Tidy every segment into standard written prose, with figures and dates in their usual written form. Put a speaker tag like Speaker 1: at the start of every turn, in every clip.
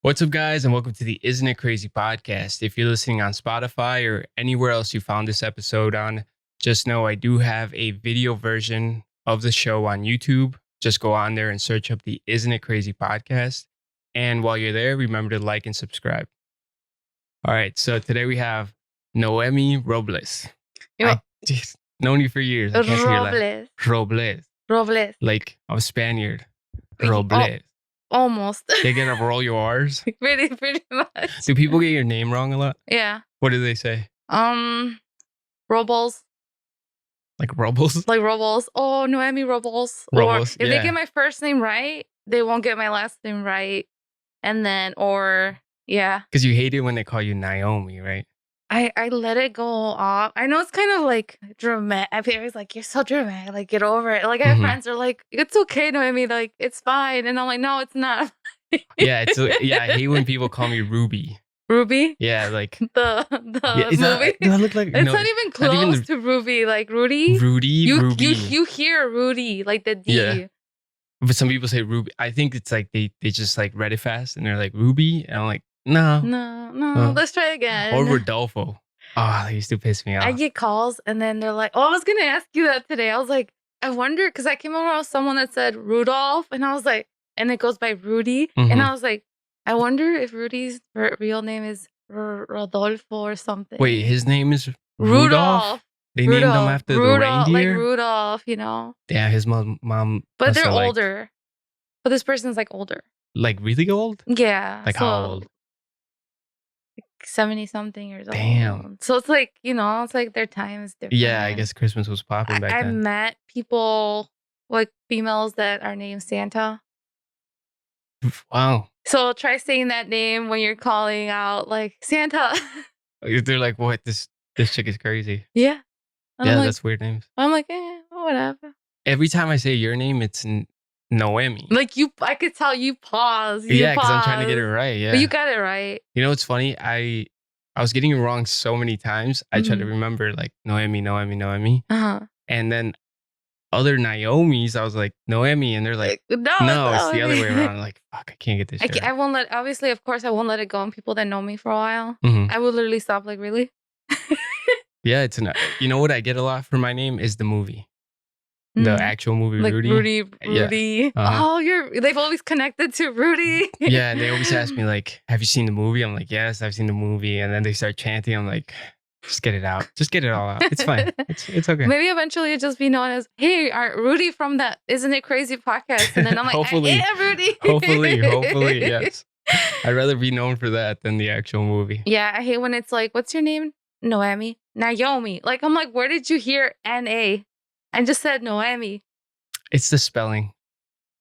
Speaker 1: What's up, guys, and welcome to the Isn't It Crazy podcast. If you're listening on Spotify or anywhere else you found this episode on, just know I do have a video version of the show on YouTube. Just go on there and search up the Isn't It Crazy podcast. And while you're there, remember to like and subscribe. All right, so today we have Noemi Robles. I've known you for years. I can't say your last. Robles. Like I'm a Spaniard. Robles.
Speaker 2: Almost.
Speaker 1: They get to roll your R's?
Speaker 2: pretty much.
Speaker 1: Do people get your name wrong a lot?
Speaker 2: Yeah.
Speaker 1: What do they say?
Speaker 2: Robles.
Speaker 1: Like Robles?
Speaker 2: Like Robles. Oh, Noemi Robles.
Speaker 1: Robles,
Speaker 2: or if they get my first name right, they won't get my last name right. And then, yeah.
Speaker 1: Because you hate it when they call you Naomi, right?
Speaker 2: I let it go off. I know it's kind of like dramatic. I feel it's like, you're so dramatic. Like, get over it. Like, I have friends are like, it's okay, Noemi. Like, it's fine. And I'm like, no, it's not.
Speaker 1: I hate when people call me Ruby.
Speaker 2: Ruby?
Speaker 1: Yeah, like
Speaker 2: the movie.
Speaker 1: Do I look like?
Speaker 2: It's not even close to Ruby. Like Rudy.
Speaker 1: Ruby.
Speaker 2: You hear Rudy, like the D.
Speaker 1: Yeah. But some people say Ruby. I think it's like they just like read it fast and they're like Ruby, and I'm like, no.
Speaker 2: Let's try again.
Speaker 1: Or Rodolfo. Oh, they used to piss me off.
Speaker 2: I get calls and then they're like, I was gonna ask you that today. I was like, I wonder, because I came across someone that said Rudolph, and I was like, and it goes by Rudy, and I was like, I wonder if Rudy's real name is Rodolfo or something.
Speaker 1: Wait, his name is Rudolph? They named him after the reindeer?
Speaker 2: Like Rudolph, you know?
Speaker 1: Yeah, his mom.
Speaker 2: But they're older. But this person's like older.
Speaker 1: Like really old?
Speaker 2: Yeah.
Speaker 1: Like how old?
Speaker 2: 70 something years old.
Speaker 1: Damn.
Speaker 2: So it's like, it's like their time is different.
Speaker 1: Yeah, I guess Christmas was popping back then.
Speaker 2: I met people, like females that are named Santa.
Speaker 1: Wow.
Speaker 2: So try saying that name when you're calling out like Santa.
Speaker 1: They're like, what? This chick is crazy.
Speaker 2: Yeah.
Speaker 1: That's weird names.
Speaker 2: I'm like, whatever.
Speaker 1: Every time I say your name, it's Noemi.
Speaker 2: Like I could tell you pause.
Speaker 1: Yeah, because I'm trying to get it right. Yeah.
Speaker 2: But you got it right.
Speaker 1: You know what's funny? I was getting it wrong so many times. I tried to remember like Noemi.
Speaker 2: Uh-huh.
Speaker 1: And then other Naomis, I was like, Noemi. And they're like, no, it's the other way around. I'm like, fuck, I can't get this shit.
Speaker 2: I won't let, obviously, of course, I won't let it go on people that know me for a while. I will literally stop like, really?
Speaker 1: Yeah, you know what I get a lot for my name is the movie. The actual movie,
Speaker 2: like
Speaker 1: Rudy.
Speaker 2: Yeah. Oh, they've always connected to Rudy.
Speaker 1: Yeah, and they always ask me like, have you seen the movie? I'm like, yes, I've seen the movie. And then they start chanting. I'm like, just get it out. Just get it all out. It's fine. It's okay.
Speaker 2: Maybe eventually it'll just be known as, hey, Rudy from that Isn't It Crazy podcast. And then I'm like,
Speaker 1: hopefully,
Speaker 2: Rudy.
Speaker 1: hopefully, yes. I'd rather be known for that than the actual movie.
Speaker 2: Yeah, I hate when it's like, what's your name? Noemi. Naomi. Like, I'm like, where did you hear N-A? I just said Noemi.
Speaker 1: It's the spelling.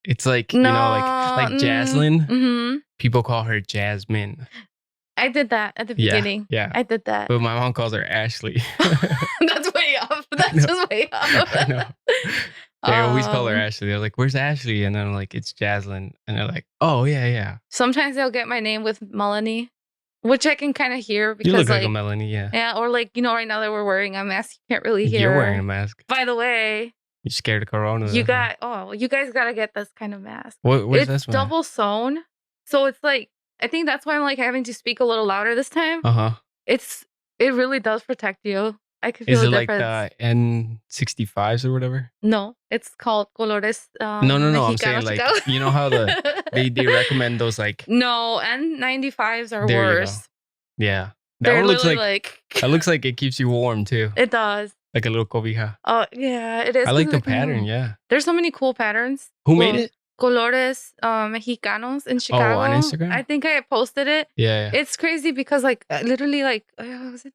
Speaker 1: It's like, like Jaslyn.
Speaker 2: Mm-hmm.
Speaker 1: People call her Jasmine.
Speaker 2: I did that at the beginning.
Speaker 1: Yeah.
Speaker 2: I did that.
Speaker 1: But my mom calls her Ashley.
Speaker 2: That's way off. That's just way off.
Speaker 1: I know. They always call her Ashley. They're like, where's Ashley? And then I'm like, it's Jaslyn. And they're like, oh, yeah.
Speaker 2: Sometimes they'll get my name with Melanie, which I can kind of hear because
Speaker 1: you look like a Melanie, yeah.
Speaker 2: Yeah, or like, right now that we're wearing a mask, you can't really hear.
Speaker 1: You're wearing a mask.
Speaker 2: By the way.
Speaker 1: You're scared of Corona.
Speaker 2: You guys got to get this kind of mask.
Speaker 1: What's this one?
Speaker 2: Double sewn. So it's like, I think that's why I'm like having to speak a little louder this time. It really does protect you. I could feel the difference.
Speaker 1: Like the N65s or whatever?
Speaker 2: No, it's called Colores.
Speaker 1: No. I'm saying like, you know how they recommend those like.
Speaker 2: No, N95s are
Speaker 1: there
Speaker 2: worse.
Speaker 1: Yeah. That one looks like that looks like it keeps you warm too.
Speaker 2: It does.
Speaker 1: Like a little cobija.
Speaker 2: Oh, yeah, it is.
Speaker 1: I like the pattern, yeah.
Speaker 2: There's so many cool patterns.
Speaker 1: Who made it?
Speaker 2: Colores Mexicanos in Chicago.
Speaker 1: Oh, on Instagram?
Speaker 2: I think I posted it.
Speaker 1: Yeah.
Speaker 2: It's crazy because like literally like was it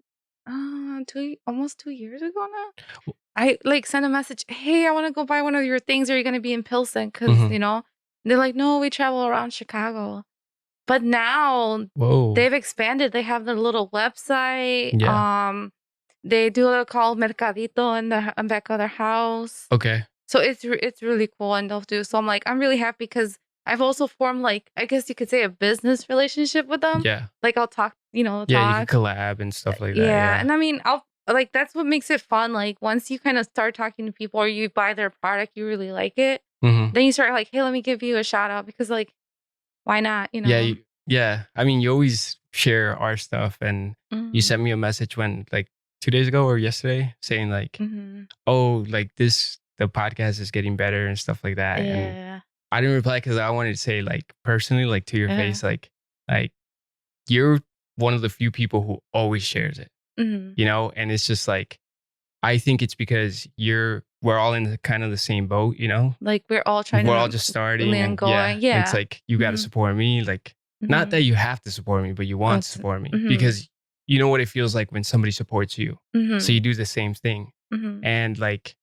Speaker 2: almost 2 years ago now? I like sent a message, hey, I want to go buy one of your things. Are you going to be in Pilsen? Because, they're like, no, we travel around Chicago. But now
Speaker 1: Whoa.
Speaker 2: they've expanded. They have their little website.
Speaker 1: Yeah.
Speaker 2: They do a called Mercadito in the back of their house.
Speaker 1: Okay.
Speaker 2: So it's really cool, and they'll do. So I'm like, I'm really happy because I've also formed, like, I guess you could say, a business relationship with them.
Speaker 1: Yeah.
Speaker 2: Like, I'll talk,
Speaker 1: Yeah, you
Speaker 2: talk.
Speaker 1: can collab and stuff like that.
Speaker 2: Yeah,
Speaker 1: Yeah.
Speaker 2: and I mean, I'll like that's what makes it fun. Like once you kind of start talking to people or you buy their product, you really like it.
Speaker 1: Mhm.
Speaker 2: Then you start like, hey, let me give you a shout out because like, why not?
Speaker 1: Yeah, yeah. I mean, you always share our stuff, and you
Speaker 2: Mhm.
Speaker 1: sent me a message when, like, 2 days ago or yesterday saying like,
Speaker 2: Mhm.
Speaker 1: "Oh, like the podcast is getting better," and stuff like that, and
Speaker 2: Yeah.
Speaker 1: I didn't reply because I wanted to say, like, personally, like, to your
Speaker 2: Yeah.
Speaker 1: face, like, you're one of the few people who always shares it,
Speaker 2: Mhm.
Speaker 1: you know? And it's just like, I think it's because we're all in the kind of the same boat, you know?
Speaker 2: Like we're all trying
Speaker 1: We're all
Speaker 2: to
Speaker 1: just starting,
Speaker 2: land
Speaker 1: and yeah,
Speaker 2: going.
Speaker 1: and it's
Speaker 2: Yeah.
Speaker 1: like, you gotta
Speaker 2: Mhm.
Speaker 1: support me, like, not
Speaker 2: Mhm.
Speaker 1: that you have to support me, but you
Speaker 2: Oh,
Speaker 1: want to
Speaker 2: it's
Speaker 1: support me
Speaker 2: mhm.
Speaker 1: because you know what it feels like when somebody supports you. So
Speaker 2: Mhm.
Speaker 1: you do the same thing.
Speaker 2: Mhm.
Speaker 1: And like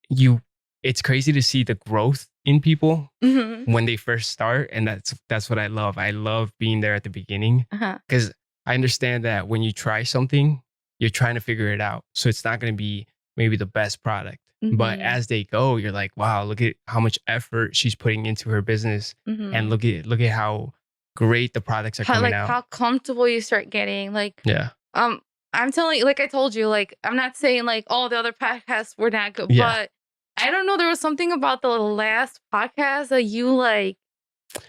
Speaker 1: you it's crazy to see the growth in people
Speaker 2: Mhm.
Speaker 1: when they first start, and that's what I love. I love being there at the beginning
Speaker 2: Uh-huh.
Speaker 1: because I understand that when you try something, you're trying to figure it out. So it's not going to be maybe the best product. But
Speaker 2: Mhm.
Speaker 1: as they go, you're like, wow, look at how much effort she's putting into her business, and
Speaker 2: Mhm.
Speaker 1: look at how great the products are coming out.
Speaker 2: How comfortable you start getting. Like
Speaker 1: Yeah.
Speaker 2: um I'm telling you, like I told you, like I'm not saying like all the other podcasts were not good,
Speaker 1: Yeah.
Speaker 2: but I don't know, there was something about the last podcast that you like,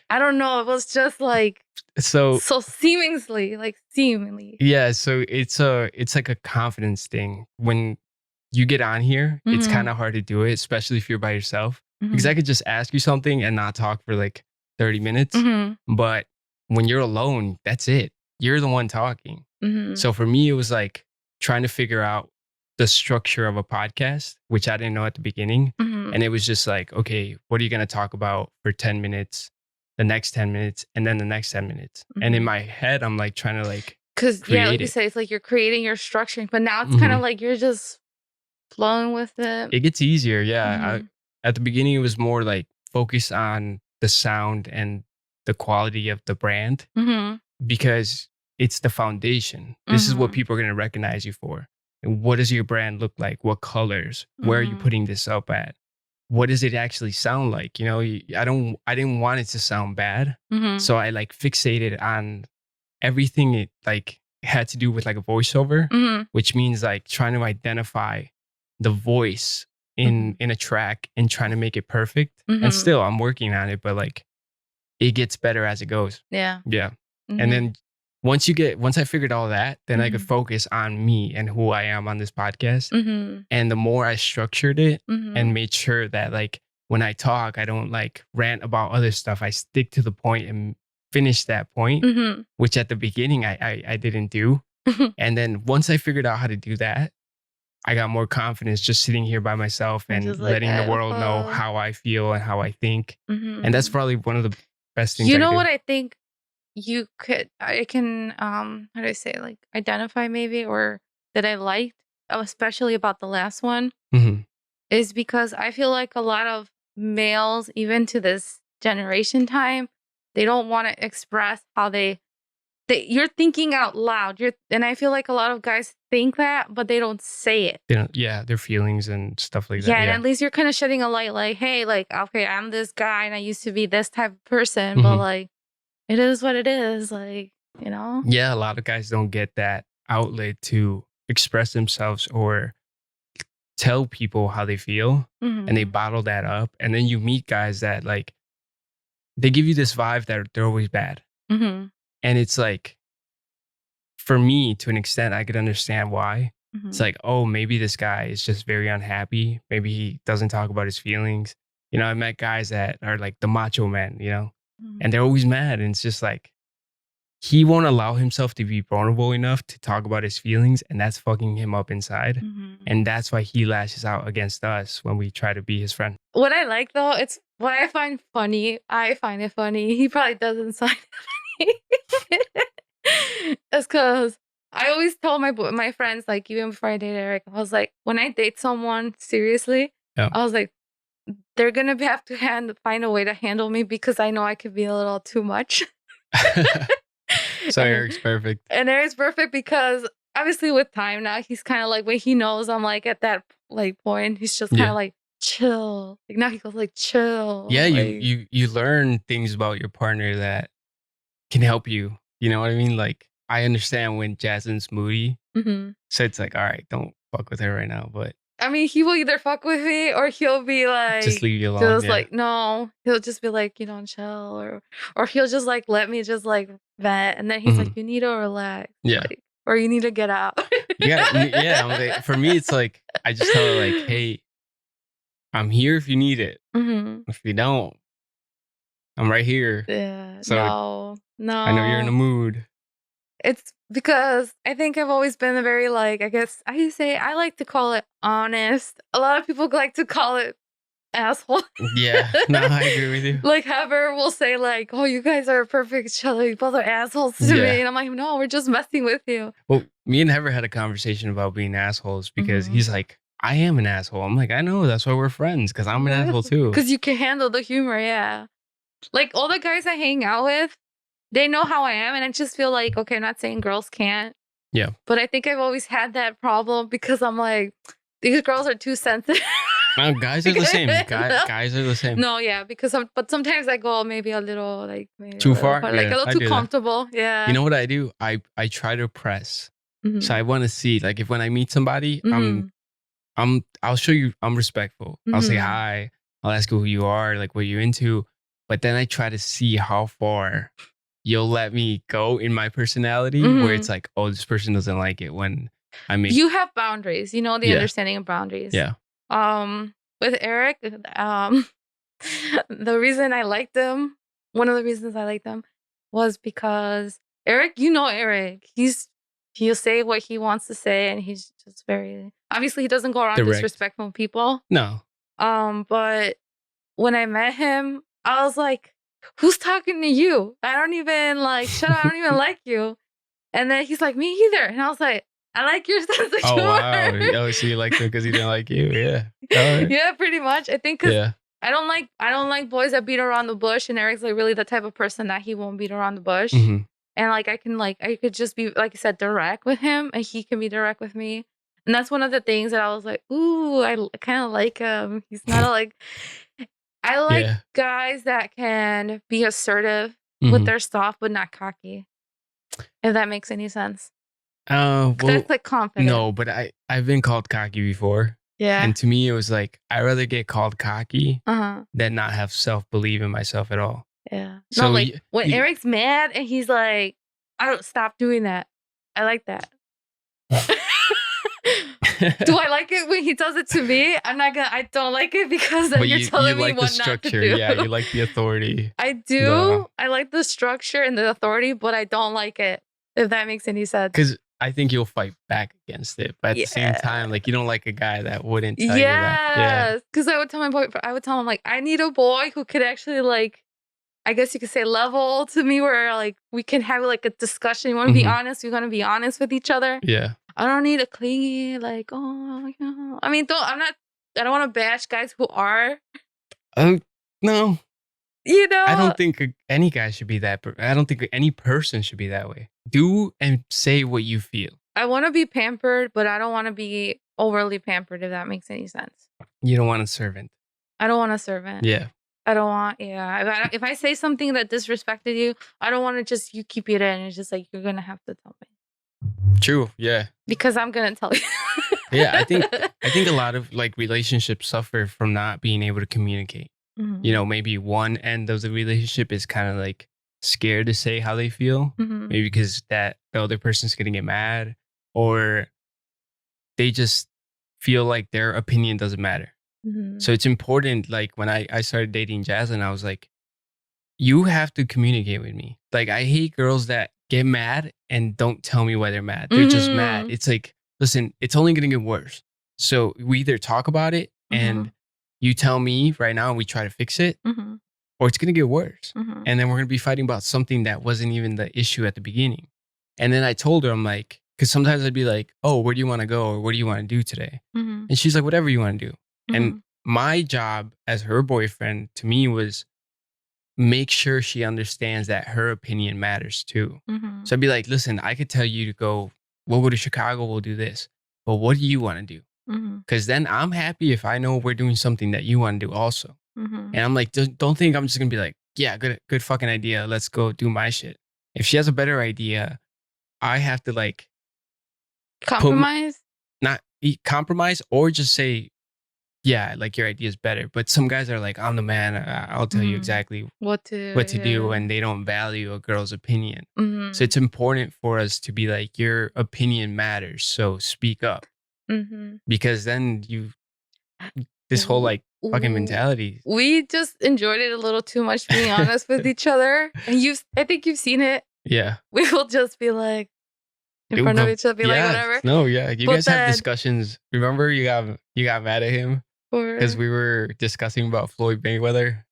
Speaker 2: I don't know, it was just like
Speaker 1: So
Speaker 2: so seemingly.
Speaker 1: yeah, so it's like a confidence thing. When you get on here, it's kind
Speaker 2: Mhm.
Speaker 1: of hard to do it, especially if you're by yourself. Because
Speaker 2: Mhm.
Speaker 1: I could just ask you something and not talk for like 30 minutes.
Speaker 2: Mhm.
Speaker 1: But when you're alone, that's it. You're the one talking.
Speaker 2: Mhm.
Speaker 1: So for me, it was like trying to figure out the structure of a podcast, which I didn't know at the beginning.
Speaker 2: Mhm.
Speaker 1: And it was just like, okay, what are you going to talk about for 10 minutes, the next 10 minutes, and then the next 10 minutes? And in
Speaker 2: Mhm.
Speaker 1: my head, I'm like trying to like
Speaker 2: Cause yeah, like
Speaker 1: create
Speaker 2: you
Speaker 1: it.
Speaker 2: said, it's like you're creating, you're structuring, but now it's kind of
Speaker 1: Mhm.
Speaker 2: like you're just flowing with it.
Speaker 1: It gets easier, yeah.
Speaker 2: Mhm.
Speaker 1: At the beginning, it was more like focus on the sound and the quality of the brand
Speaker 2: Mhm.
Speaker 1: because it's the foundation. This is what
Speaker 2: Mhm.
Speaker 1: people are going to recognize you for. And what does your brand look like? What colors? Where are you
Speaker 2: Mhm.
Speaker 1: putting this up at? What does it actually sound like? You know, I didn't want it to sound bad.
Speaker 2: Mhm.
Speaker 1: So I like fixated on everything it like had to do with like a voiceover,
Speaker 2: Mhm.
Speaker 1: which means like trying to identify the voice
Speaker 2: Mhm.
Speaker 1: in a track and trying to make it perfect. And
Speaker 2: Mhm.
Speaker 1: still I'm working on it, but like it gets better as it goes.
Speaker 2: Yeah.
Speaker 1: Yeah. And
Speaker 2: Mhm.
Speaker 1: then once I figured all that, then I could
Speaker 2: Mhm.
Speaker 1: focus on me and who I am on this podcast.
Speaker 2: Mhm.
Speaker 1: And the more I structured it
Speaker 2: Mhm.
Speaker 1: and made sure that like when I talk, I don't like rant about other stuff. I stick to the point and finish that point,
Speaker 2: Mhm.
Speaker 1: which at the beginning I didn't do. And then once I figured out how to do that, I got more confidence just sitting here by myself
Speaker 2: And
Speaker 1: and
Speaker 2: just like,
Speaker 1: letting the
Speaker 2: I
Speaker 1: world know how I feel and how I think. And that's
Speaker 2: mhm.
Speaker 1: probably one of the best things
Speaker 2: You
Speaker 1: I
Speaker 2: know
Speaker 1: do.
Speaker 2: what I think you could I can, how do I say, like, identify maybe or that I liked, especially about the last one,
Speaker 1: Mhm.
Speaker 2: is because I feel like a lot of males, even to this generation time, they don't wanna express how you're thinking out loud. And I feel like a lot of guys think that, but they don't say it.
Speaker 1: They don't, yeah, their feelings and stuff like
Speaker 2: Yeah,
Speaker 1: that.
Speaker 2: and
Speaker 1: Yeah.
Speaker 2: at least you're kinda shedding a light like, "Hey, like, okay, I'm this guy and I used to be this type of person, but,
Speaker 1: Mhm.
Speaker 2: like, it is what it is," like, you know?
Speaker 1: Yeah, a lot of guys don't get that outlet to express themselves or tell people how they feel, and they
Speaker 2: Mhm.
Speaker 1: bottle that up. And then you meet guys that like they give you this vibe that they're always bad.
Speaker 2: Mhm.
Speaker 1: And it's like for me, to an extent, I could understand why. It's
Speaker 2: Mhm.
Speaker 1: like, oh, maybe this guy is just very unhappy. Maybe he doesn't talk about his feelings. You know, I met guys that are like the macho men, you know, and
Speaker 2: Mhm.
Speaker 1: they're always mad. And it's just like, he won't allow himself to be vulnerable enough to talk about his feelings. And that's fucking him up inside.
Speaker 2: Mhm.
Speaker 1: And that's why he lashes out against us when we try to be his friend.
Speaker 2: What I like, though, it's what I find it funny, he probably doesn't find it funny. It's 'cause I always tell my friends, like, even before I dated Eric, I was like, when I date someone seriously,
Speaker 1: Yeah.
Speaker 2: I was like, they're gonna have to find a way to handle me because I know I could be a little too much.
Speaker 1: So
Speaker 2: And
Speaker 1: Eric's perfect.
Speaker 2: Eric's perfect because obviously with time now, he's kind of like when he knows I'm like at that like point, he's just kind
Speaker 1: Yeah.
Speaker 2: of like chill. Like now he goes like chill.
Speaker 1: Yeah,
Speaker 2: Like,
Speaker 1: you learn things about your partner that can help you. You know what I mean? Like I understand when Jasmine's moody,
Speaker 2: mhm.
Speaker 1: so it's like, all right, don't fuck with her right now, but
Speaker 2: I mean, he will either fuck with me or he'll be
Speaker 1: just
Speaker 2: like,
Speaker 1: leave you alone.
Speaker 2: just
Speaker 1: Yeah.
Speaker 2: like, no, he'll just be like, chill, or he'll just like let me just like vent, and then he's like,
Speaker 1: Mhm.
Speaker 2: you need to relax,
Speaker 1: Yeah.
Speaker 2: like, or you need to get out.
Speaker 1: Yeah. For me, it's like I just tell her like, hey, I'm here if you need it.
Speaker 2: Mhm.
Speaker 1: If you don't, I'm right here.
Speaker 2: Yeah,
Speaker 1: So
Speaker 2: no,
Speaker 1: I know you're in a
Speaker 2: no.
Speaker 1: mood.
Speaker 2: It's because I think I've always been a very like, I guess I like to call it honest. A lot of people like to call it asshole.
Speaker 1: Yeah. No, I agree with you.
Speaker 2: Like Heather will say like, "Oh, you guys are perfect each other. You both are assholes to me,"
Speaker 1: Yeah.
Speaker 2: and I'm like, "No, we're just messing with you."
Speaker 1: Well, me and Heather had a conversation about being assholes because
Speaker 2: Mhm.
Speaker 1: he's like, I am an asshole. I'm like, I know. That's why we're friends because I'm an asshole too.
Speaker 2: Because you can handle the humor, yeah. Like all the guys I hang out with, they know how I am, and I just feel like, okay, I'm not saying girls can't,
Speaker 1: Yeah.
Speaker 2: but I think I've always had that problem because I'm like, these girls are too sensitive.
Speaker 1: Guys are the same. Guys are the same.
Speaker 2: No, yeah, because but sometimes I go maybe a little like maybe a
Speaker 1: Too
Speaker 2: little
Speaker 1: far?
Speaker 2: hard, like a
Speaker 1: Yeah,
Speaker 2: little
Speaker 1: I
Speaker 2: too
Speaker 1: do that.
Speaker 2: comfortable. Yeah.
Speaker 1: You know what I do? I try to press. So
Speaker 2: Mhm.
Speaker 1: I want to see, like, if when I meet somebody,
Speaker 2: Mhm.
Speaker 1: I'll show you I'm respectful. I'll say
Speaker 2: Mhm.
Speaker 1: hi. I'll ask you who you are, like what you're into. But then I try to see how far you'll let me go in my personality, where it's
Speaker 2: Mhm.
Speaker 1: like, oh, this person doesn't like it when I make.
Speaker 2: You have boundaries. You know the
Speaker 1: Yeah,
Speaker 2: understanding of boundaries.
Speaker 1: yeah.
Speaker 2: With Eric, the reason I liked him, one of the reasons I liked him was because Eric, Eric, he'll say what he wants to say, and he's just very obviously he doesn't go around
Speaker 1: Direct.
Speaker 2: disrespecting people.
Speaker 1: No.
Speaker 2: But when I met him, I was like, "Who's talking to you? I don't even like shut up, I don't even like you." And then he's like, "Me either." And I was like, "I like your sense of
Speaker 1: Oh wow.
Speaker 2: humor."
Speaker 1: Oh, so you liked him because he didn't like you? Yeah. All right.
Speaker 2: Yeah, pretty much. I think because
Speaker 1: Yeah.
Speaker 2: I don't like boys that beat around the bush, and Eric's like really the type of person that he won't beat around the bush.
Speaker 1: Hmm.
Speaker 2: And like I could just be like I said direct with him, and he can be direct with me. And that's one of the things that I was like, ooh, I kind of like him. He's not a, like I like
Speaker 1: Yeah.
Speaker 2: guys that can be assertive with
Speaker 1: Hmm.
Speaker 2: their stuff, but not cocky. If that makes any sense.
Speaker 1: Well,
Speaker 2: That's like confident.
Speaker 1: no, but I've been called cocky before,
Speaker 2: Yeah.
Speaker 1: and to me, it was like I'd rather get called cocky
Speaker 2: Uh-huh.
Speaker 1: than not have self belief in myself at all.
Speaker 2: Yeah. No,
Speaker 1: So
Speaker 2: like when
Speaker 1: you
Speaker 2: Eric's mad and he's like, I don't stop doing that. I like that. Do I like it when he does it to me? I don't like it because then
Speaker 1: but
Speaker 2: you're
Speaker 1: you
Speaker 2: telling me
Speaker 1: like the
Speaker 2: what not to
Speaker 1: structure,
Speaker 2: do.
Speaker 1: yeah. You like the authority.
Speaker 2: I
Speaker 1: The
Speaker 2: do. I like the structure and the authority, but I don't like it. If that makes any sense.
Speaker 1: because I think you'll fight back against it, but at the same
Speaker 2: Yeah.
Speaker 1: time, like you don't like a guy that wouldn't tell you that. Yeah.
Speaker 2: Yes. Because I would tell him like, I need a boy who could actually like, I guess you could say level to me where like we can have like a discussion. You want to be
Speaker 1: Hmm.
Speaker 2: honest? We're gonna be honest with each other.
Speaker 1: Yeah.
Speaker 2: I don't need a clingy like, oh yeah. I mean, I don't want to bash guys who are,
Speaker 1: No,
Speaker 2: you
Speaker 1: I
Speaker 2: know.
Speaker 1: don't think any guy should be that. I don't think any person should be that way. Do and say what you feel.
Speaker 2: I want to be pampered, but I don't want to be overly pampered, if that makes any sense.
Speaker 1: You don't want a servant.
Speaker 2: I don't want a servant.
Speaker 1: Yeah.
Speaker 2: I don't want, yeah. If I say something that disrespected you, I don't want to just you keep it in. It's just like you're gonna have to tell me
Speaker 1: True. Yeah.
Speaker 2: because I'm gonna tell you.
Speaker 1: Yeah. I think a lot of like relationships suffer from not being able to communicate. You
Speaker 2: Mhm.
Speaker 1: know, maybe one end of the relationship is kind of like scared to say how they feel,
Speaker 2: Mhm.
Speaker 1: maybe because that the other person's gonna get mad, or they just feel like their opinion doesn't matter.
Speaker 2: Mhm.
Speaker 1: So it's important. Like when I started dating Jasmine, I was like, you have to communicate with me. Like I hate girls that get mad and don't tell me why they're mad. They're just mad.
Speaker 2: Mhm.
Speaker 1: It's like, listen, it's only gonna get worse. So we either talk about it and
Speaker 2: Mhm.
Speaker 1: you tell me right now and we try to fix it,
Speaker 2: Mhm.
Speaker 1: or it's gonna get worse.
Speaker 2: Mhm.
Speaker 1: And then we're gonna be fighting about something that wasn't even the issue at the beginning. And then I told her, I'm like, because sometimes I'd be like, oh, where do you want to go? Or what do you want to do today?
Speaker 2: Mhm.
Speaker 1: And she's like, whatever you want to do. And
Speaker 2: Mhm.
Speaker 1: my job as her boyfriend to me was make sure she understands that her opinion matters too.
Speaker 2: Mm-hmm.
Speaker 1: So I'd be like, listen, I could tell you to go, we'll go to Chicago, we'll do this. But what do you want to do?
Speaker 2: Mm-hmm.
Speaker 1: Because then I'm happy if I know we're doing something that you want to do also.
Speaker 2: Mm-hmm.
Speaker 1: And I'm like, don't think I'm just going to be like, yeah, good fucking idea. Let's go do my shit. If she has a better idea, I have to like
Speaker 2: Compromise?
Speaker 1: not compromise or just say, yeah, like your idea is better. But some guys are like, I'm the man. I'll tell you exactly
Speaker 2: what to
Speaker 1: do. And they don't value a girl's opinion.
Speaker 2: Mm-hmm.
Speaker 1: So it's important for us to be like, your opinion matters. So speak up.
Speaker 2: Mm-hmm.
Speaker 1: Because then this whole like fucking mentality.
Speaker 2: We just enjoyed it a little too much, being honest with each other. And I think you've seen it.
Speaker 1: Yeah.
Speaker 2: We will just be like, in front of each other, be like, whatever.
Speaker 1: No, yeah. You guys have discussions. Remember you got mad at him because we were discussing about Floyd Mayweather,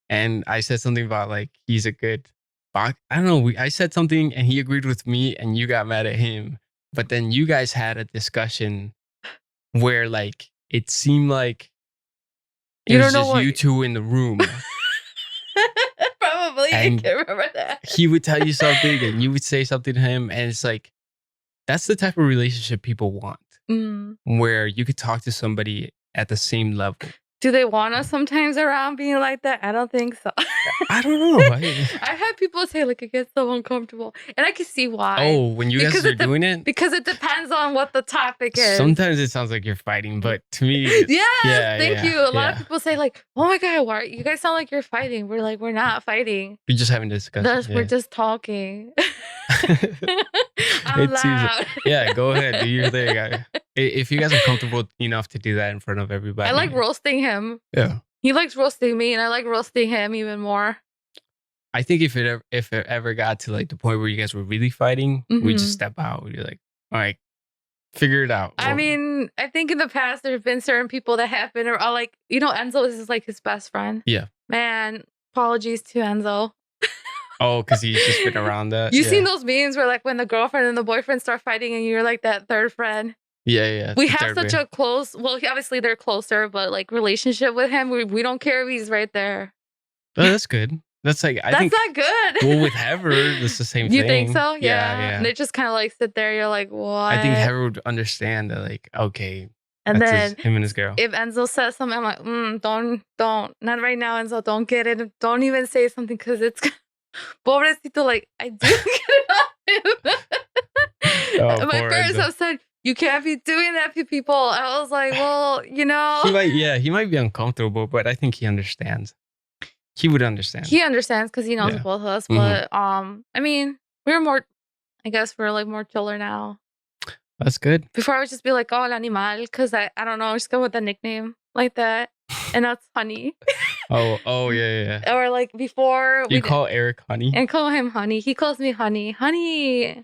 Speaker 1: and I said something about like he's a good box. I don't know. I said something and he agreed with me, and you got mad at him. But then you guys had a discussion where like it seemed like it was just you two in the room.
Speaker 2: Probably. I can't remember that.
Speaker 1: He would tell you something and you would say something to him, and it's like, that's the type of relationship people want, where you could talk to somebody at the same level.
Speaker 2: Do they want us sometimes around being like that? I don't think so.
Speaker 1: I don't know.
Speaker 2: I've had people say like it gets so uncomfortable, and I can see why.
Speaker 1: Oh, when you guys are doing it?
Speaker 2: Because it depends on what the topic is.
Speaker 1: Sometimes it sounds like you're fighting, but to me...
Speaker 2: Thank you. A lot of people say like, oh my God, why you guys sound like you're fighting. We're like, we're not fighting.
Speaker 1: We're just having a discussion.
Speaker 2: We're just talking.
Speaker 1: It seems, yeah, go ahead. Do your thing. If you guys are comfortable enough to do that in front of everybody.
Speaker 2: I like roasting him.
Speaker 1: Yeah.
Speaker 2: He likes roasting me, and I like roasting him even more.
Speaker 1: I think if it ever got to like the point where you guys were really fighting, we just step out. We'd be like, all right, figure it out.
Speaker 2: I mean, I think in the past there have been certain people that have been, or like, Enzo is like his best friend.
Speaker 1: Yeah.
Speaker 2: Man, apologies to Enzo.
Speaker 1: Oh, because he's just been around that.
Speaker 2: You've seen those memes where like when the girlfriend and the boyfriend start fighting and you're like that third friend.
Speaker 1: Yeah.
Speaker 2: We have such a close, well, obviously they're closer, but like relationship with him, we don't care if he's right there.
Speaker 1: Oh, that's good. That's like, I think.
Speaker 2: That's not good.
Speaker 1: Well, with Heather, it's the same thing.
Speaker 2: You think so?
Speaker 1: Yeah.
Speaker 2: And they just kind of like sit there. You're like, what?
Speaker 1: I think Heather would understand that, like, okay.
Speaker 2: And then
Speaker 1: him and his girl.
Speaker 2: If Enzo says something, I'm like, don't, not right now, Enzo. Don't get it. Don't even say something because it's pobrecito. Like, I do get it on him. My parents have said, you can't be doing that to people. I was like, well,
Speaker 1: He might be uncomfortable, but I think he understands. He would understand.
Speaker 2: He understands because he knows both of us. But I mean, we're like more chiller now.
Speaker 1: That's good.
Speaker 2: Before I would just be like, oh, el animal, because I don't know, I just go with a nickname like that. And that's Honey.
Speaker 1: Oh, yeah.
Speaker 2: Or like before.
Speaker 1: You call Eric Honey?
Speaker 2: And call him Honey. He calls me Honey. Honey,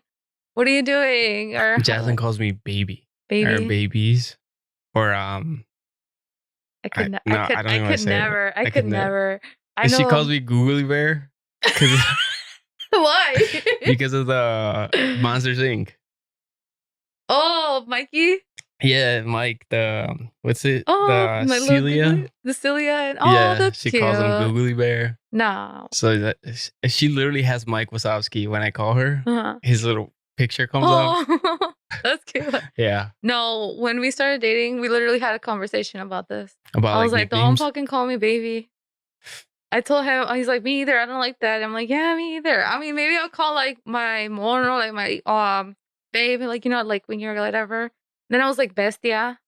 Speaker 2: what are you doing? Or
Speaker 1: Jasmine calls me Baby.
Speaker 2: Baby.
Speaker 1: Or babies. Or
Speaker 2: I could never.
Speaker 1: And she calls me Googly Bear.
Speaker 2: Why?
Speaker 1: Because of the Monsters Inc.
Speaker 2: Oh, Mikey?
Speaker 1: Yeah, Mike, what's it?
Speaker 2: Oh,
Speaker 1: the Celia?
Speaker 2: The Celia. And, that's
Speaker 1: she
Speaker 2: cute.
Speaker 1: calls him Googly Bear.
Speaker 2: No.
Speaker 1: So she literally has Mike Wazowski. When I call her, his little picture comes up.
Speaker 2: That's cute.
Speaker 1: Yeah.
Speaker 2: No, when we started dating, we literally had a conversation about this.
Speaker 1: I
Speaker 2: was like,
Speaker 1: nicknames?
Speaker 2: Don't fucking call me baby. I told him, he's like, me either. I don't like that. I'm like, yeah, me either. I mean, maybe I'll call like my mono, like my babe, like, like when you're whatever. Then I was like, bestia,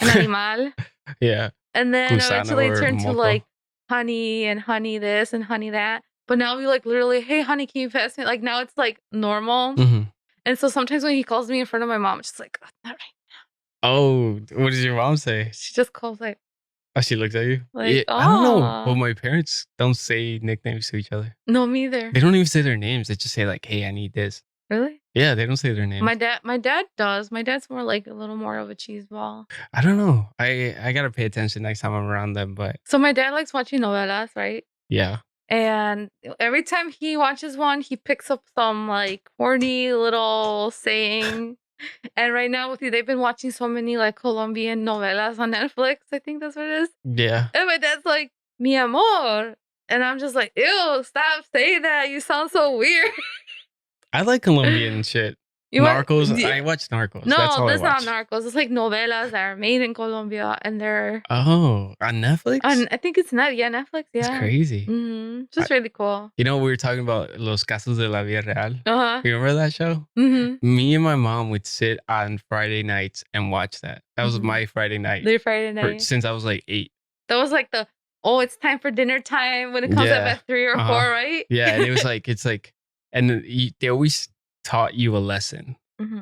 Speaker 2: an animal.
Speaker 1: Yeah.
Speaker 2: And then eventually it turned to like honey and honey this and honey that. But now we like literally, hey, honey, can you pass me? Like now it's like normal. And so sometimes when he calls me in front of my mom, she's like, oh, not right now.
Speaker 1: Oh, what does your mom say?
Speaker 2: She just calls like.
Speaker 1: Oh, she looks at you?
Speaker 2: Like,
Speaker 1: I don't know. But my parents don't say nicknames to each other.
Speaker 2: No, me either.
Speaker 1: They don't even say their names. They just say like, hey, I need this.
Speaker 2: Really?
Speaker 1: Yeah, they don't say their names.
Speaker 2: My dad does. My dad's more like a little more of a cheese ball.
Speaker 1: I don't know. I gotta pay attention next time I'm around them, but.
Speaker 2: So my dad likes watching novelas, right?
Speaker 1: Yeah.
Speaker 2: And every time he watches one, he picks up some like corny little saying. And right now with you, they've been watching so many like Colombian novelas on Netflix. I think that's what it is.
Speaker 1: Yeah.
Speaker 2: And my dad's like, mi amor, And I'm just like, ew, stop saying that. You sound so weird.
Speaker 1: I like Colombian shit. Narcos. I watch Narcos.
Speaker 2: No,
Speaker 1: that's all
Speaker 2: that's
Speaker 1: I watch.
Speaker 2: not Narcos. It's like novelas that are made in Colombia, and they're
Speaker 1: on Netflix.
Speaker 2: I think it's Netflix. Yeah,
Speaker 1: it's crazy.
Speaker 2: Just really cool.
Speaker 1: You know, we were talking about Los Casos de la Vida Real.
Speaker 2: You
Speaker 1: remember that show? Me and my mom would sit on Friday nights and watch that. That was my Friday night.
Speaker 2: Their Friday night
Speaker 1: since I was like 8.
Speaker 2: That was like it's time for dinner time when it comes up at 3 or 4, right?
Speaker 1: Yeah, and it was like and they always taught you a lesson.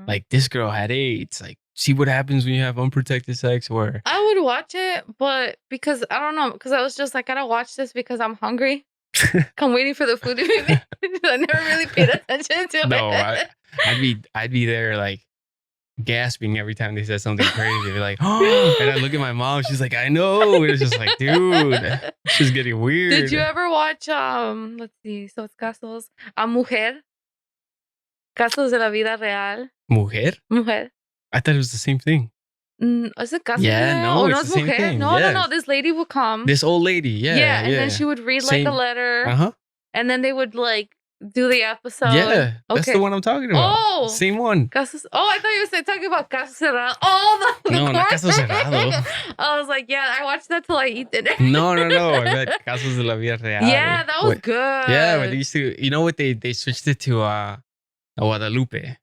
Speaker 1: Like, this girl had AIDS. Like, see what happens when you have unprotected sex. Or
Speaker 2: I would watch it, but because I don't know, because I was just like, I gotta watch this because I'm hungry. I'm waiting for the food to be made. I never really paid attention to it.
Speaker 1: No, I'd be there like gasping every time they said something crazy. They're like, oh, and I look at my mom. She's like, I know. And it's just like, dude, she's getting weird.
Speaker 2: Did you ever watch? Let's see. So it's Casos. Mujer. Casos de la Vida Real.
Speaker 1: Mujer. I thought it was the same thing.
Speaker 2: Is it Casos?
Speaker 1: Yeah, no, it's
Speaker 2: it's
Speaker 1: the same
Speaker 2: Mujer.
Speaker 1: thing.
Speaker 2: No. This lady would come.
Speaker 1: This old lady, yeah.
Speaker 2: And then she would read like a letter. And then they would like do the episode.
Speaker 1: Yeah, that's the one I'm talking about. Oh, same one.
Speaker 2: Casos. Oh, I thought you were talking about Caso Cerrado. Oh,
Speaker 1: no, not Caso Cerrado.
Speaker 2: I was like, yeah, I watched that till I eat dinner.
Speaker 1: No. I meant Casos de la Vida Real.
Speaker 2: Yeah, that was good.
Speaker 1: Yeah, but they used to. You know what? They switched it to Guadalupe.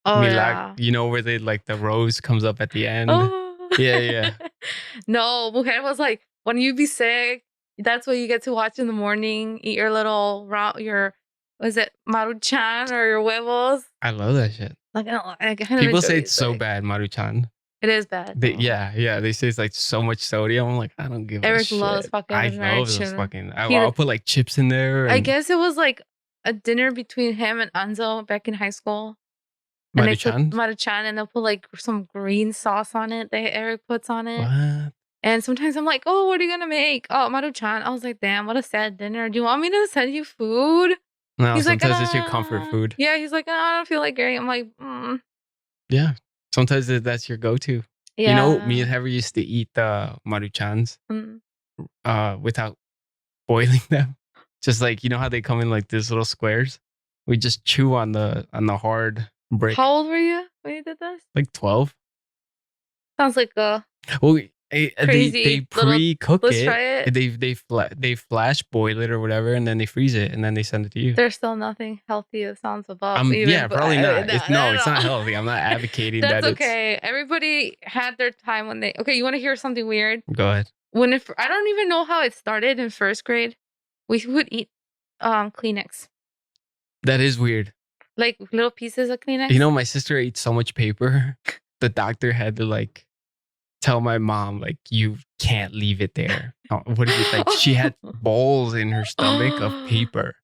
Speaker 2: Oh, yeah.
Speaker 1: You know where they like the rose comes up at the end.
Speaker 2: Oh.
Speaker 1: Yeah.
Speaker 2: No, Mujer was like, when you be sick, that's what you get to watch in the morning. Eat your little was it Maruchan or your huevos?
Speaker 1: I love that shit.
Speaker 2: Like,
Speaker 1: people say it's so bad, Maruchan.
Speaker 2: It is bad.
Speaker 1: They say it's like so much sodium. I'm like, I don't give a shit.
Speaker 2: Eric loves fucking.
Speaker 1: I love those fucking. I'll put like chips in there.
Speaker 2: I guess it was like a dinner between him and Anzo back in high school. Maruchan, and they'll put like some green sauce on it that Eric puts on it.
Speaker 1: What?
Speaker 2: And sometimes I'm like, oh, what are you gonna make? Oh, Maruchan. I was like, damn, what a sad dinner. Do you want me to send you food?
Speaker 1: No, he's sometimes like, it's your comfort food.
Speaker 2: Yeah, he's like, I don't feel like great. I'm like,
Speaker 1: Yeah, sometimes that's your go-to. Yeah. You know, me and Heather used to eat the Maruchans without boiling them. Just like, you know how they come in like these little squares? We just chew on the hard brick.
Speaker 2: How old were you when you did this?
Speaker 1: Like 12.
Speaker 2: Sounds like a crazy.
Speaker 1: They pre-cook
Speaker 2: let's try it.
Speaker 1: They flash boil it or whatever, and then they freeze it, and then they send it to you.
Speaker 2: There's still nothing healthy. It sounds above.
Speaker 1: Probably not. It's not healthy. I'm not advocating that.
Speaker 2: That's okay. Everybody had their time when they. Okay, you want to hear something weird?
Speaker 1: Go ahead.
Speaker 2: I don't even know how it started in first grade. We would eat Kleenex.
Speaker 1: That is weird.
Speaker 2: Like little pieces of Kleenex.
Speaker 1: You know, my sister ate so much paper. The doctor had to like tell my mom, like, you can't leave it there. What is it like? She had balls in her stomach of paper.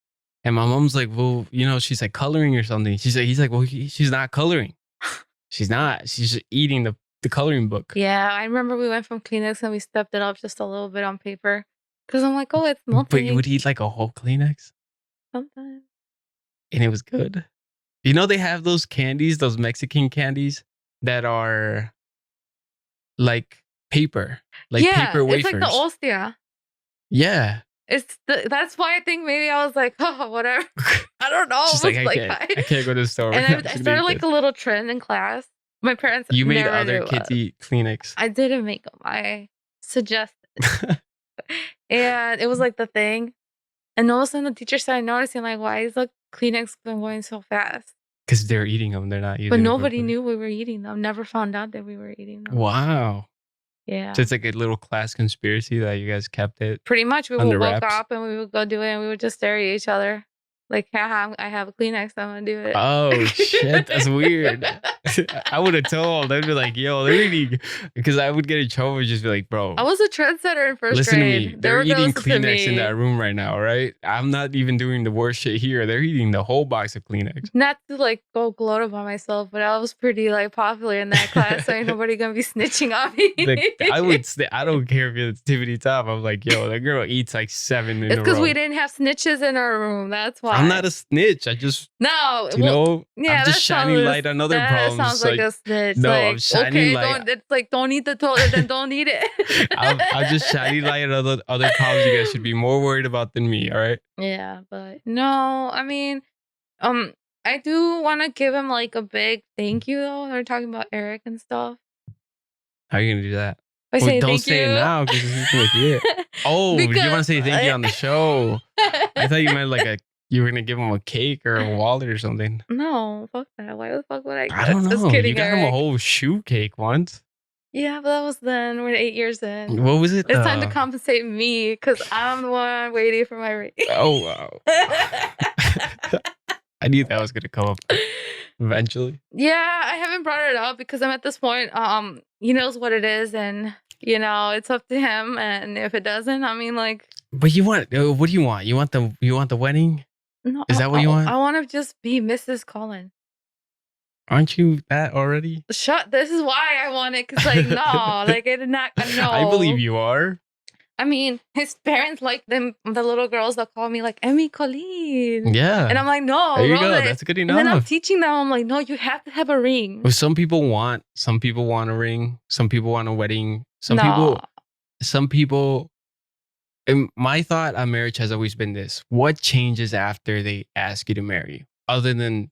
Speaker 1: And my mom's like, well, you know, she's like coloring or something. He's like, well, she's not coloring. She's not. She's just eating the coloring book.
Speaker 2: Yeah, I remember we went from Kleenex and we stepped it up just a little bit on paper. Because I'm like, oh, it's nothing.
Speaker 1: But you would eat like a whole Kleenex?
Speaker 2: Sometimes.
Speaker 1: And it was good. You know, they have those candies, those Mexican candies that are like paper, paper wafers.
Speaker 2: It's like the Ostia.
Speaker 1: Yeah.
Speaker 2: That's why I think maybe I was like, oh, whatever. I don't know.
Speaker 1: Just like, I can't go to the store.
Speaker 2: And I started like a little trend in class. My parents
Speaker 1: You made other kids eat Kleenex.
Speaker 2: I didn't make them. I suggested. And it was like the thing. And all of a sudden the teacher started noticing, like, why is the Kleenex been going so fast?
Speaker 1: Because they're eating them. They're not using
Speaker 2: them. But nobody knew we were eating them. Never found out that we were eating them.
Speaker 1: Wow.
Speaker 2: Yeah.
Speaker 1: So it's like a little class conspiracy that you guys kept it.
Speaker 2: Pretty much. We would wake up and we would go do it and we would just stare at each other. Like, haha, I have a Kleenex. I'm going to do it.
Speaker 1: Oh, shit. That's weird. I would have told. They'd be like, yo, they're eating. Because I would get in trouble and just be like, bro.
Speaker 2: I was a trendsetter in first grade.
Speaker 1: Listen to me. They're eating Kleenex in that room right now, right? I'm not even doing the worst shit here. They're eating the whole box of Kleenex.
Speaker 2: Not to like go gloat about myself, but I was pretty like popular in that class. So ain't nobody going to be snitching on me.
Speaker 1: I don't care if it's Tiffany Top. I'm like, yo, that girl eats like 7 in a row.
Speaker 2: It's because we didn't have snitches in our room. That's why. Why?
Speaker 1: I'm not a snitch. I just,
Speaker 2: No.
Speaker 1: you know,
Speaker 2: Yeah,
Speaker 1: I'm just shining light on other
Speaker 2: that
Speaker 1: problems.
Speaker 2: sounds like a snitch.
Speaker 1: no,
Speaker 2: like,
Speaker 1: I'm shining
Speaker 2: okay,
Speaker 1: light.
Speaker 2: don't. It's like don't need the toilet, then don't need it.
Speaker 1: I'm just shining light on other problems you guys should be more worried about than me. All right.
Speaker 2: Yeah, but no, I mean, I do want to give him like a big thank you though. They're talking about Eric and stuff.
Speaker 1: How are you gonna do that?
Speaker 2: I
Speaker 1: Well,
Speaker 2: say
Speaker 1: don't
Speaker 2: thank
Speaker 1: say
Speaker 2: you.
Speaker 1: it now because he's gonna hear it. Oh, you want to say thank you on the show? I thought you meant like you were gonna give him a cake or a wallet or something.
Speaker 2: No, fuck that. Why the fuck would I?
Speaker 1: I don't know.
Speaker 2: Just kidding,
Speaker 1: You got
Speaker 2: Eric.
Speaker 1: him a whole shoe cake once.
Speaker 2: Yeah, but that was then. We're 8 years in.
Speaker 1: What was it?
Speaker 2: It's time to compensate me because I'm the one waiting for my raise.
Speaker 1: Oh wow! I knew that was gonna come up eventually.
Speaker 2: Yeah, I haven't brought it up because I'm at this point. He knows what it is, and it's up to him. And if it doesn't, I mean, like.
Speaker 1: But you want? What do you want? You want the wedding?
Speaker 2: No,
Speaker 1: is that what you want?
Speaker 2: I want to just be Mrs. Cullen.
Speaker 1: Aren't you that already?
Speaker 2: This is why I want it, because like no, like I did not. No,
Speaker 1: I believe you are.
Speaker 2: I mean, his parents like the little girls that call me like Emmy Colleen.
Speaker 1: Yeah,
Speaker 2: and I'm like, no,
Speaker 1: there you go. That's good enough.
Speaker 2: And then I'm teaching them. I'm like, no, you have to have a ring.
Speaker 1: Well, some people want a ring. Some people want a wedding. Some people. And my thought on marriage has always been this: what changes after they ask you to marry, other than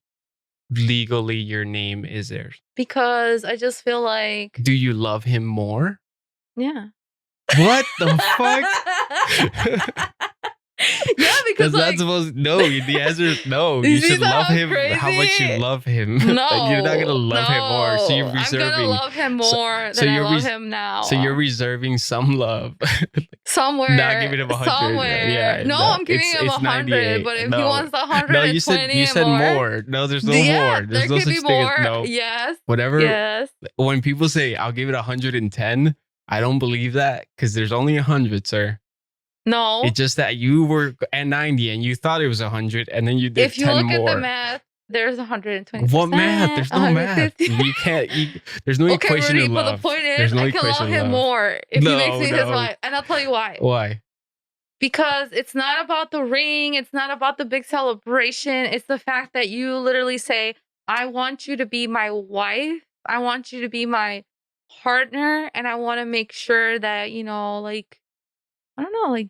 Speaker 1: legally your name is theirs? Because
Speaker 2: I just feel like.
Speaker 1: Do you love him more?
Speaker 2: Yeah.
Speaker 1: What the fuck?
Speaker 2: Yeah, because
Speaker 1: that's supposed. No, the answer is no. You should love him. Crazy? How much you love him?
Speaker 2: No,
Speaker 1: like you're not gonna love him more. So you're reserving.
Speaker 2: I'm gonna love him more than I love him now.
Speaker 1: So you're reserving some love
Speaker 2: somewhere.
Speaker 1: Not giving him 100.
Speaker 2: Somewhere.
Speaker 1: Yeah,
Speaker 2: no, I'm giving him 100. But if he wants 120,
Speaker 1: no, you said more. No, there's no more. There's no such thing as no.
Speaker 2: Yes.
Speaker 1: Whatever.
Speaker 2: Yes.
Speaker 1: When people say I'll give it 110, I don't believe that because there's only 100, sir.
Speaker 2: No.
Speaker 1: It's just that you were at 90 and you thought it was 100 and then you did 10 more.
Speaker 2: If you look at the math, there's 120.
Speaker 1: What math? There's no math. You can't. There's no equation in love.
Speaker 2: But the point is, I can love him more if he makes me his wife. And I'll tell you why.
Speaker 1: Why?
Speaker 2: Because it's not about the ring. It's not about the big celebration. It's the fact that you literally say, I want you to be my wife. I want you to be my partner. And I want to make sure that, like, I don't know, like,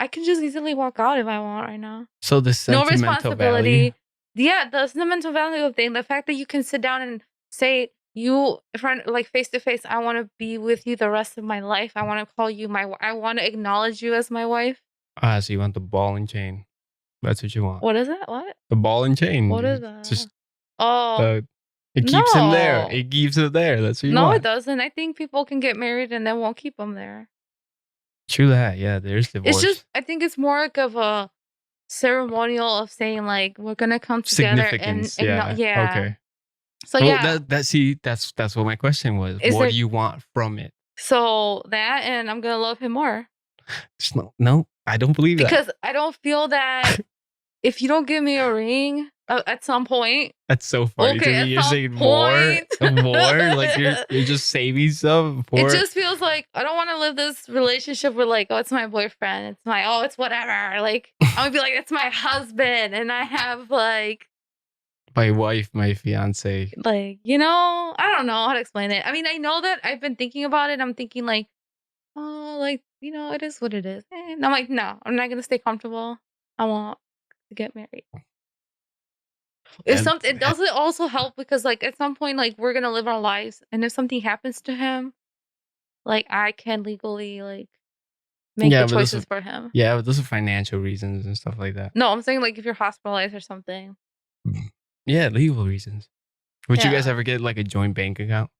Speaker 2: I can just easily walk out if I want right now.
Speaker 1: So the sentimental
Speaker 2: no responsibility.
Speaker 1: Value?
Speaker 2: Yeah, the sentimental value of things. The fact that you can sit down and say, you, like face to face, I want to be with you the rest of my life. I want to call you I want to acknowledge you as my wife.
Speaker 1: Ah, so you want the ball and chain. That's what you want.
Speaker 2: What is that? What?
Speaker 1: The ball and chain.
Speaker 2: What is that?
Speaker 1: Just,
Speaker 2: it
Speaker 1: keeps him there. It keeps him there. That's what you want.
Speaker 2: No, it doesn't. I think people can get married and then won't keep them there.
Speaker 1: True that. Yeah, there's divorce.
Speaker 2: It's just, I think it's more like of a ceremonial of saying like we're gonna come together and yeah.
Speaker 1: Okay.
Speaker 2: So yeah,
Speaker 1: that's what my question was. What do you want from it?
Speaker 2: So that, and I'm gonna love him more.
Speaker 1: No, I don't believe that.
Speaker 2: Because I don't feel that if you don't give me a ring at some point.
Speaker 1: That's so funny to me. You're saying more, like you're just saving some.
Speaker 2: It just feels like I don't want to live this relationship where like, oh, it's my boyfriend. It's it's whatever. Like I'm gonna be like, it's my husband, and I have like
Speaker 1: my wife, my fiance.
Speaker 2: Like, I don't know how to explain it. I mean, I know that I've been thinking about it. I'm thinking like, oh, like, it is what it is. And I'm like, no, I'm not gonna stay comfortable. I want to get married. It doesn't also help because like at some point like we're gonna live our lives, and if something happens to him, like I can legally like make the choices for him.
Speaker 1: Yeah, but those are financial reasons and stuff like that.
Speaker 2: No, I'm saying like if you're hospitalized or something.
Speaker 1: Yeah, legal reasons. Would you guys ever get like a joint bank account?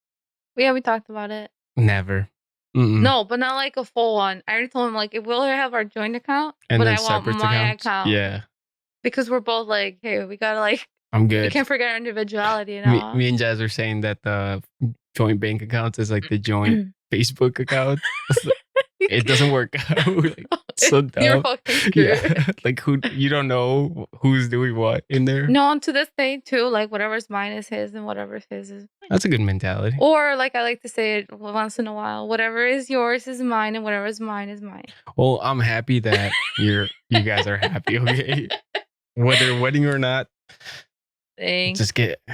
Speaker 2: Yeah, we talked about it.
Speaker 1: Never.
Speaker 2: No, but not like a full one. I already told him like we'll have our joint account,
Speaker 1: and
Speaker 2: but
Speaker 1: then
Speaker 2: I want my account.
Speaker 1: Yeah.
Speaker 2: Because we're both like, hey, we gotta like.
Speaker 1: I'm good.
Speaker 2: We can't forget our individuality.
Speaker 1: Me and Jazz are saying that the joint bank accounts is like the joint Facebook account. It doesn't work out. Like, so dumb.
Speaker 2: You're fucking screwed.
Speaker 1: Yeah. Like you don't know who's doing what in there.
Speaker 2: No, and to this day too, like whatever's mine is his and whatever's his is mine.
Speaker 1: That's a good mentality.
Speaker 2: Or like I like to say it once in a while, whatever is yours is mine and whatever is mine is mine.
Speaker 1: Well, I'm happy that you guys are happy, okay? whether wedding or not.
Speaker 2: Thanks.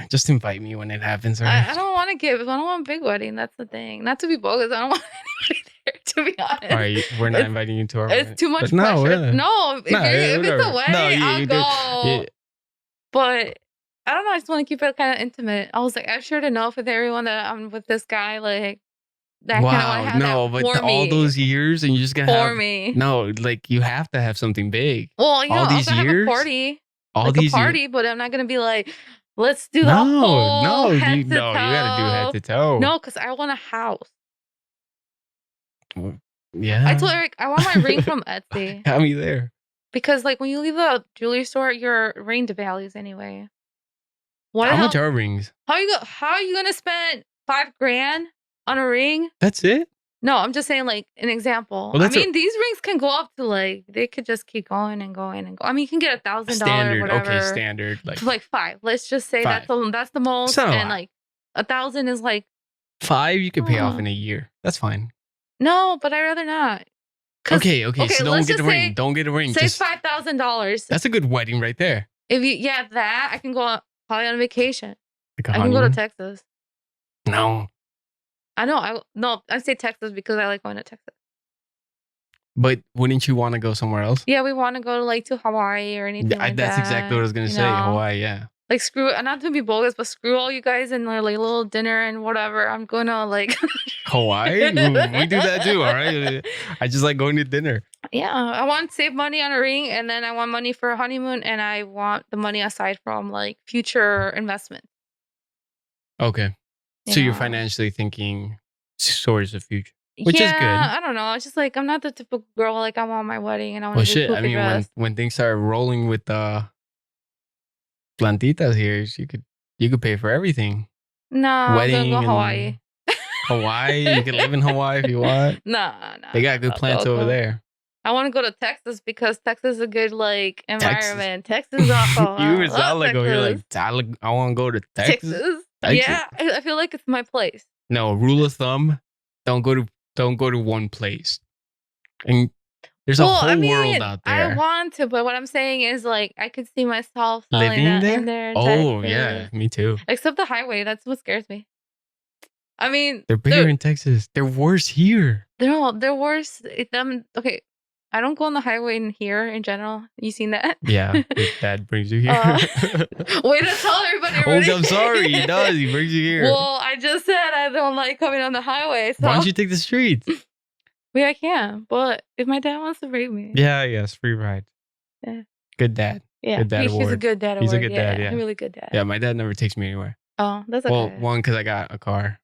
Speaker 1: Just invite me when it happens. All
Speaker 2: I
Speaker 1: right.
Speaker 2: don't want to give. I don't want a big wedding. That's the thing. Not to be bogus. I don't want anybody there. To be honest.
Speaker 1: All right, we're not inviting you to our wedding.
Speaker 2: It's too much
Speaker 1: But no,
Speaker 2: pressure.
Speaker 1: yeah.
Speaker 2: No, if it's a
Speaker 1: whatever.
Speaker 2: wedding,
Speaker 1: No,
Speaker 2: I'll
Speaker 1: you
Speaker 2: go.
Speaker 1: Yeah.
Speaker 2: But I don't know. I just want to keep it kind of intimate. I was like, I'm sure to know with everyone that I'm with this guy, like that kind of want to have
Speaker 1: no,
Speaker 2: that
Speaker 1: but
Speaker 2: for
Speaker 1: all
Speaker 2: me.
Speaker 1: those years and you just gonna
Speaker 2: For
Speaker 1: have
Speaker 2: me.
Speaker 1: No, like you have to have something big.
Speaker 2: Well, you
Speaker 1: all
Speaker 2: know,
Speaker 1: these
Speaker 2: I'm gonna
Speaker 1: years,
Speaker 2: have a party.
Speaker 1: all
Speaker 2: Like
Speaker 1: these
Speaker 2: a party,
Speaker 1: years.
Speaker 2: but I'm not gonna be like, let's do the whole head to toe.
Speaker 1: You gotta do head to toe.
Speaker 2: No, because I want a house.
Speaker 1: Yeah.
Speaker 2: I told Eric I want my ring from Etsy.
Speaker 1: Got me there.
Speaker 2: Because like when you leave the jewelry store, your ring devalues anyway.
Speaker 1: How much are rings?
Speaker 2: How are you gonna spend $5,000 on a ring?
Speaker 1: That's it?
Speaker 2: No, I'm just saying like an example.
Speaker 1: Well,
Speaker 2: I mean, these rings can go up to like they could just keep going and going and go. I mean, you can get $1,000
Speaker 1: standard.
Speaker 2: whatever.
Speaker 1: Okay, standard.
Speaker 2: To like 5. Let's just say
Speaker 1: five.
Speaker 2: that's the most. And like 1,000 is like
Speaker 1: 5 you can pay off in a year. That's fine.
Speaker 2: No, but I'd rather not.
Speaker 1: Okay. So don't get a ring. Don't get a ring.
Speaker 2: Say $5,000.
Speaker 1: That's a good wedding right there.
Speaker 2: If that I can go probably on vacation.
Speaker 1: Like
Speaker 2: I can go to Texas.
Speaker 1: No.
Speaker 2: I know. I say Texas because I like going to Texas.
Speaker 1: But wouldn't you want to go somewhere else?
Speaker 2: Yeah, we want to go to Hawaii or anything like that.
Speaker 1: That's exactly what I was gonna say. Hawaii, yeah.
Speaker 2: Like screw, not to be bogus, but screw all you guys and like little dinner and whatever. I'm gonna like
Speaker 1: Hawaii. We do that too. All right. I just like going to dinner.
Speaker 2: Yeah, I want to save money on a ring, and then I want money for a honeymoon, and I want the money aside from like future investment.
Speaker 1: Okay. So you're financially thinking towards the future, which is good.
Speaker 2: I don't know. It's just like I'm not the typical girl. Like I want my wedding and I want.
Speaker 1: Well, shit. I mean, when things start rolling with plantitas here, you could pay for everything.
Speaker 2: No,
Speaker 1: wedding,
Speaker 2: go Hawaii.
Speaker 1: Hawaii. You can live in Hawaii if you want.
Speaker 2: No.
Speaker 1: They got good plants over there.
Speaker 2: I want to go to Texas because Texas is a good like environment. Texas is awful.
Speaker 1: You sound like you're like I want to go to Texas.
Speaker 2: Yeah, I feel like it's my place.
Speaker 1: No, rule of thumb: don't go to one place. And there's a whole world out there.
Speaker 2: I want to, but what I'm saying is like I could see myself
Speaker 1: living there.
Speaker 2: In there
Speaker 1: oh yeah, me too.
Speaker 2: Except the highway. That's what scares me. I mean,
Speaker 1: they're bigger in Texas. They're worse here.
Speaker 2: They're worse. Okay. I don't go on the highway in here in general. You seen that?
Speaker 1: Yeah, his dad brings you here.
Speaker 2: Way to tell everybody.
Speaker 1: Oh, I'm sorry. He does. He brings you here.
Speaker 2: Well, I just said I don't like coming on the highway. So.
Speaker 1: Why don't you take the streets?
Speaker 2: Yeah, I can. But if my dad wants to bring me.
Speaker 1: Yeah, yes, free ride.
Speaker 2: Yeah.
Speaker 1: Good dad.
Speaker 2: Yeah,
Speaker 1: good dad
Speaker 2: he's a good dad.
Speaker 1: He's a good dad. Yeah,
Speaker 2: a really good dad.
Speaker 1: Yeah, my dad never takes me anywhere.
Speaker 2: Oh, that's okay.
Speaker 1: Well, 1, because I got a car.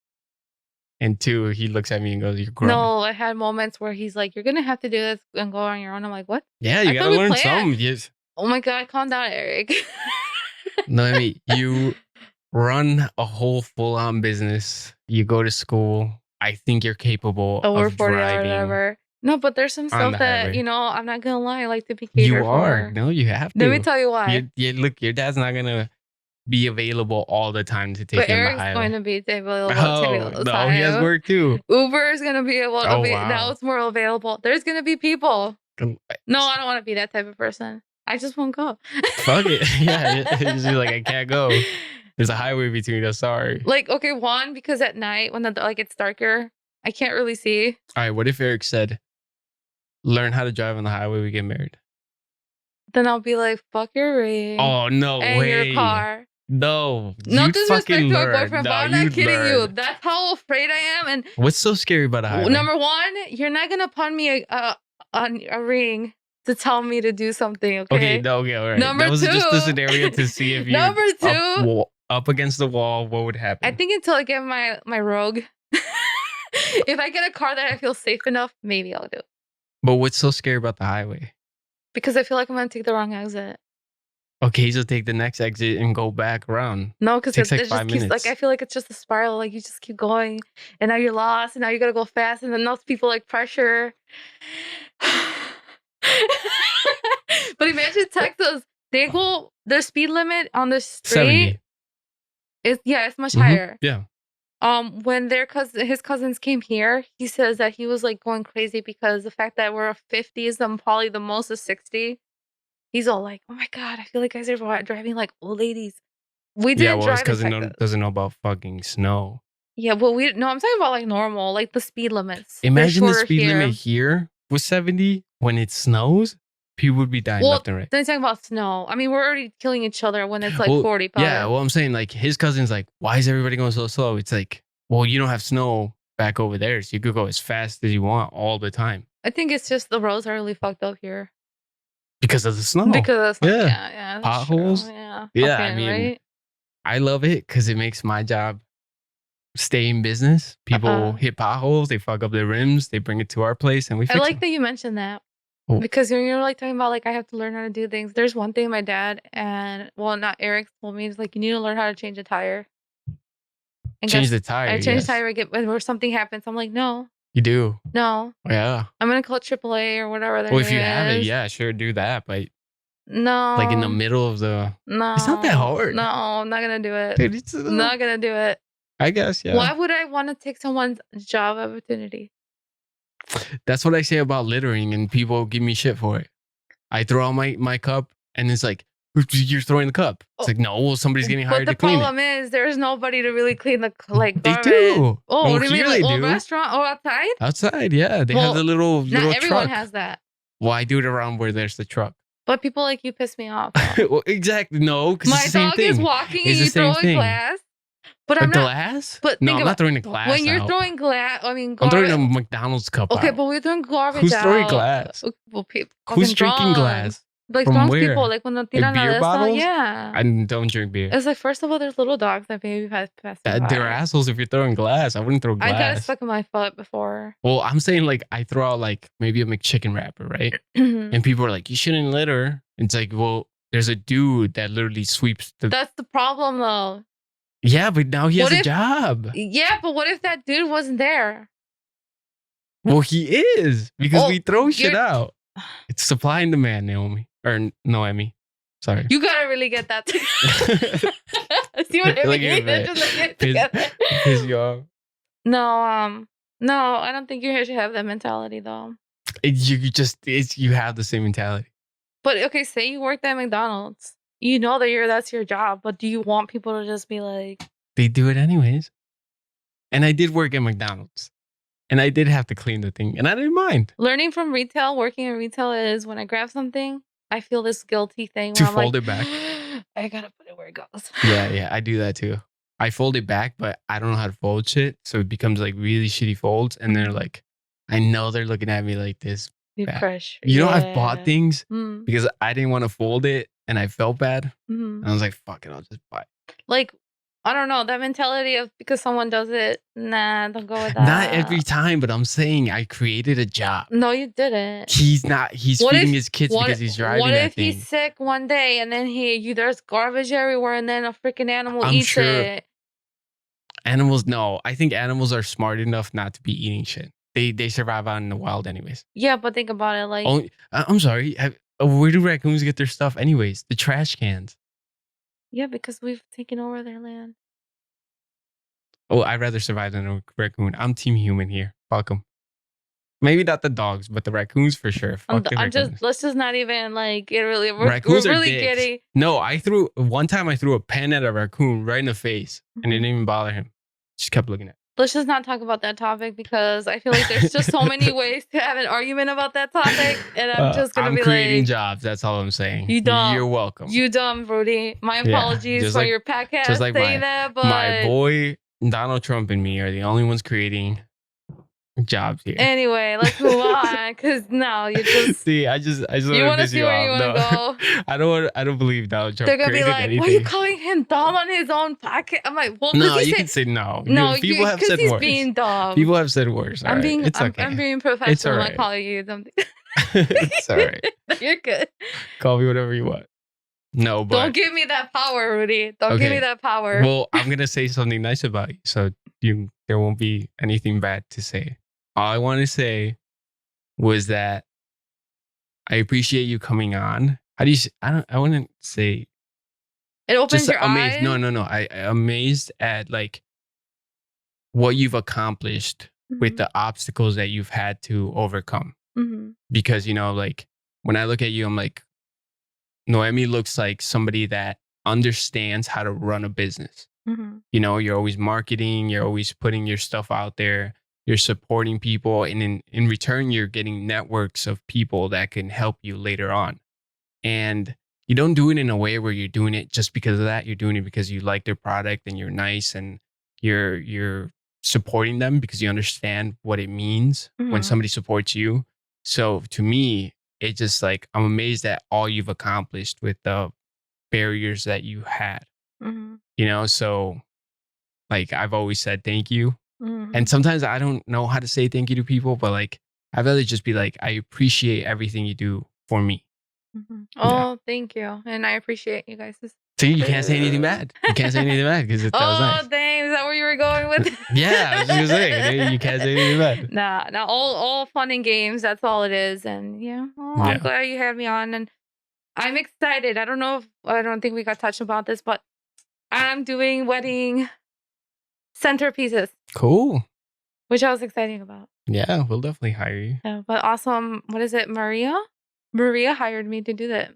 Speaker 1: And 2, he looks at me and goes, "You're grown."
Speaker 2: No, I had moments where he's like, "You're gonna have to do this and go on your own." I'm like, "What?"
Speaker 1: Yeah, you gotta learn something. Yes.
Speaker 2: Oh my god, calm down, Eric.
Speaker 1: No, I mean you run a whole full-on business. You go to school. I think you're capable of driving. Or whatever.
Speaker 2: No, but there's some stuff that I'm not gonna lie. I like to be catered
Speaker 1: You are. No, you have to.
Speaker 2: Let me tell you why.
Speaker 1: Look, your dad's not gonna be available all the time to take him
Speaker 2: Eric's
Speaker 1: the highway.
Speaker 2: Going to be available.
Speaker 1: No, he has work too.
Speaker 2: Uber is gonna be able to be now. It's more available. There's gonna be people. No, I don't want to be that type of person. I just won't go.
Speaker 1: Fuck it. Yeah, it's just like I can't go. There's a highway between us. Sorry.
Speaker 2: Like okay, 1 because at night when it's darker, I can't really see.
Speaker 1: All right. What if Eric said, "Learn how to drive on the highway. We get married."
Speaker 2: Then I'll be like, "Fuck your ring."
Speaker 1: Oh no
Speaker 2: and
Speaker 1: way.
Speaker 2: Your car.
Speaker 1: No,
Speaker 2: no disrespect to my boyfriend,
Speaker 1: no,
Speaker 2: but I'm not kidding you. That's how afraid I am. And
Speaker 1: what's so scary about a highway?
Speaker 2: Number 1, you're not gonna pawn me a ring to tell me to do something. Okay.
Speaker 1: Okay, all right.
Speaker 2: Number 2,
Speaker 1: that was just the scenario to see if you
Speaker 2: Number 2,
Speaker 1: up against the wall, what would happen?
Speaker 2: I think until I get my Rogue. If I get a car that I feel safe enough, maybe I'll do it.
Speaker 1: But what's so scary about the highway?
Speaker 2: Because I feel like I'm gonna take the wrong exit.
Speaker 1: Okay, so take the next exit and go back around.
Speaker 2: No, because
Speaker 1: it takes like 5 minutes.
Speaker 2: Like I feel like it's just a spiral. Like you just keep going, and now you're lost, and now you gotta go fast, and then those people like pressure. But imagine Texas. Their speed limit on the street
Speaker 1: 70.
Speaker 2: It's much higher.
Speaker 1: Yeah.
Speaker 2: When his cousins came here, he says that he was like going crazy because the fact that we're 50 is probably the most is 60. He's all like, "Oh my god, I feel like guys are driving like old ladies." We
Speaker 1: Yeah,
Speaker 2: didn't
Speaker 1: well, his
Speaker 2: drive in
Speaker 1: cousin
Speaker 2: Texas.
Speaker 1: doesn't know about fucking snow.
Speaker 2: Yeah, but I'm talking about like normal, like the speed limits. They're
Speaker 1: Imagine the
Speaker 2: shorter
Speaker 1: speed
Speaker 2: here.
Speaker 1: limit here was 70 when it snows. People would be dying left and right.
Speaker 2: Then talking about snow. I mean, we're already killing each other when it's like
Speaker 1: Well,
Speaker 2: 40.
Speaker 1: yeah, well, I'm saying like his cousin's like, why is everybody going so slow? It's like, well, you don't have snow back over there, so you could go as fast as you want all the time
Speaker 2: I think it's just the roads are really fucked up here.
Speaker 1: because of the snow.
Speaker 2: Because of
Speaker 1: Yeah.
Speaker 2: yeah, that's
Speaker 1: Potholes.
Speaker 2: true. Yeah.
Speaker 1: Yeah,
Speaker 2: Okay,
Speaker 1: I mean,
Speaker 2: right?
Speaker 1: I love it because it makes my job stay in business. People hit potholes, they fuck up their rims, they bring it to our place, and we fix
Speaker 2: I like
Speaker 1: them.
Speaker 2: that you mentioned that.
Speaker 1: Oh.
Speaker 2: Because when you're like talking about like I have to learn how to do things. There's one thing my dad and not Eric told me is like you need to learn how to change a tire. And
Speaker 1: Change the tire.
Speaker 2: I change the tire when something happens. I'm like, no.
Speaker 1: You do.
Speaker 2: No.
Speaker 1: Yeah.
Speaker 2: I'm gonna call AAA or whatever.
Speaker 1: Well, if you have it, yeah, sure, do that. But
Speaker 2: no,
Speaker 1: like in the middle of the,
Speaker 2: no,
Speaker 1: it's not that hard.
Speaker 2: No, I'm not gonna do it.
Speaker 1: Dude, it's
Speaker 2: I'm not gonna do it.
Speaker 1: I guess, yeah.
Speaker 2: Why would I want to take someone's job opportunity?
Speaker 1: That's what I say about littering, and people give me shit for it. I throw out my cup, and it's like, you're throwing the cup. It's like, no, well, somebody's getting hired to clean it.
Speaker 2: But the problem is, there's nobody to really clean the like
Speaker 1: They
Speaker 2: garbage.
Speaker 1: do.
Speaker 2: Oh, what do you mean? Like
Speaker 1: do.
Speaker 2: Restaurant or outside?
Speaker 1: Outside, yeah. They have the little
Speaker 2: not everyone
Speaker 1: truck.
Speaker 2: has that.
Speaker 1: Well, I do it around where there's the truck.
Speaker 2: But people like you piss me off.
Speaker 1: Well, exactly. No, because
Speaker 2: my dog is walking and you throwing glass. But I'm not.
Speaker 1: Glass?
Speaker 2: But
Speaker 1: no, I'm not throwing the glass.
Speaker 2: When you're throwing glass, I mean,
Speaker 1: I'm throwing a McDonald's cup.
Speaker 2: Okay,
Speaker 1: out.
Speaker 2: but we're throwing garbage.
Speaker 1: Who's throwing glass?
Speaker 2: Well,
Speaker 1: who's drinking glass?
Speaker 2: Like
Speaker 1: from
Speaker 2: drunk
Speaker 1: where?
Speaker 2: people, like when the tiran
Speaker 1: beer bottles?
Speaker 2: Yeah.
Speaker 1: I don't drink beer.
Speaker 2: It's like, first of all, there's little dogs that maybe pass by.
Speaker 1: They're assholes if you're throwing glass. I wouldn't throw glass.
Speaker 2: I got it stuck in my foot before.
Speaker 1: Well, I'm saying like I throw out like maybe a McChicken wrapper, right? And people are like, you shouldn't litter. It's like, well, there's a dude that literally sweeps the.
Speaker 2: That's the problem, though.
Speaker 1: Yeah, but now he has a job.
Speaker 2: Yeah, but what if that dude wasn't there?
Speaker 1: Well, he is because we throw shit out. It's supply and demand, Naomi. Or Noemi. Sorry.
Speaker 2: You gotta really get that. See what I mean?
Speaker 1: Piss you off.
Speaker 2: No, I don't think you should have that mentality though.
Speaker 1: You have the same mentality.
Speaker 2: But okay, say you worked at McDonald's. You know that that's your job, but do you want people to just be like?
Speaker 1: They do it anyways. And I did work at McDonald's. And I did have to clean the thing. And I didn't mind.
Speaker 2: Learning from retail, working in retail is when I grab something, I feel this guilty thing.
Speaker 1: To fold it back.
Speaker 2: I gotta put it where it goes.
Speaker 1: Yeah, I do that too. I fold it back, but I don't know how to fold shit. So it becomes like really shitty folds. And they're like, I know they're looking at me like this.
Speaker 2: You pressure.
Speaker 1: You know, I've bought things because I didn't want to fold it and I felt bad. And I was like, fuck it, I'll just buy it.
Speaker 2: Like, I don't know, that mentality of because someone does it, nah, don't go with that.
Speaker 1: Not every time, but I'm saying I created a job.
Speaker 2: No, you didn't.
Speaker 1: He's feeding his kids because he's driving
Speaker 2: What
Speaker 1: that
Speaker 2: if
Speaker 1: thing.
Speaker 2: he's sick one day and then there's garbage everywhere and then a freaking animal eats it?
Speaker 1: Animals, no. I think animals are smart enough not to be eating shit. They survive out in the wild anyways.
Speaker 2: Yeah, but think about it like...
Speaker 1: I'm sorry. Where do raccoons get their stuff anyways? The trash cans.
Speaker 2: Yeah, because we've taken over their land.
Speaker 1: Oh, I'd rather survive than a raccoon. I'm team human here. Fuck them. Maybe not the dogs, but the raccoons for sure.
Speaker 2: Let's just not even like get really.
Speaker 1: Raccoons
Speaker 2: we're
Speaker 1: are
Speaker 2: really
Speaker 1: dicks.
Speaker 2: getting.
Speaker 1: No, one time I threw a pen at a raccoon right in the face and it didn't even bother him. Just kept looking at it.
Speaker 2: Let's just not talk about that topic because I feel like there's just so many ways to have an argument about that topic, and I'm just gonna be
Speaker 1: creating jobs. That's all I'm saying.
Speaker 2: You dumb.
Speaker 1: You're welcome.
Speaker 2: You dumb, Rudy. My apologies for your podcast saying that, but
Speaker 1: my boy Donald Trump and me are the only ones creating jobs here.
Speaker 2: Anyway, let's move on because no, you just
Speaker 1: see. I just
Speaker 2: you want to see where you want to go.
Speaker 1: I don't believe Donald Trump.
Speaker 2: They're gonna be like,
Speaker 1: anything.
Speaker 2: why are you calling him dumb on his own podcast? I'm like, well,
Speaker 1: no, you can say no.
Speaker 2: No,
Speaker 1: people have said
Speaker 2: he's
Speaker 1: worse.
Speaker 2: being dumb.
Speaker 1: People have said worse.
Speaker 2: I'm being professional.
Speaker 1: It's all right.
Speaker 2: I'm calling you something.
Speaker 1: It's all right.
Speaker 2: You're good.
Speaker 1: Call me whatever you want. No, but
Speaker 2: don't give me that power, Rudy. Don't give me that power.
Speaker 1: Well, I'm gonna say something nice about you, so there won't be anything bad to say. All I want to say was that I appreciate you coming on. How do you? I wouldn't say.
Speaker 2: It opens your
Speaker 1: amazed.
Speaker 2: eyes.
Speaker 1: No. I'm amazed at like what you've accomplished with the obstacles that you've had to overcome. Because like when I look at you, I'm like, Noemi looks like somebody that understands how to run a business. You know, you're always marketing, you're always putting your stuff out there, you're supporting people, and in return, you're getting networks of people that can help you later on. And you don't do it in a way where you're doing it just because of that. You're doing it because you like their product and you're nice and you're supporting them because you understand what it means when somebody supports you. So to me, it's just like I'm amazed at all you've accomplished with the barriers that you had. You know, so like I've always said thank you. And sometimes I don't know how to say thank you to people, but like I'd rather just be like, I appreciate everything you do for me.
Speaker 2: Oh, thank you. And I appreciate you guys.
Speaker 1: So you can't say anything bad. You can't say anything bad because that was nice.
Speaker 2: Oh, dang. Is that where you were going with it?
Speaker 1: Yeah, I was just gonna say, you can't say anything bad.
Speaker 2: Nah, all fun and games. That's all it is. And yeah, I'm glad you had me on. And I'm excited. I don't think we got touched about this, but I'm doing wedding centerpieces.
Speaker 1: Cool.
Speaker 2: Which I was excited about.
Speaker 1: Yeah, we'll definitely hire you.
Speaker 2: Yeah, but awesome. What is it? Maria hired me to do that.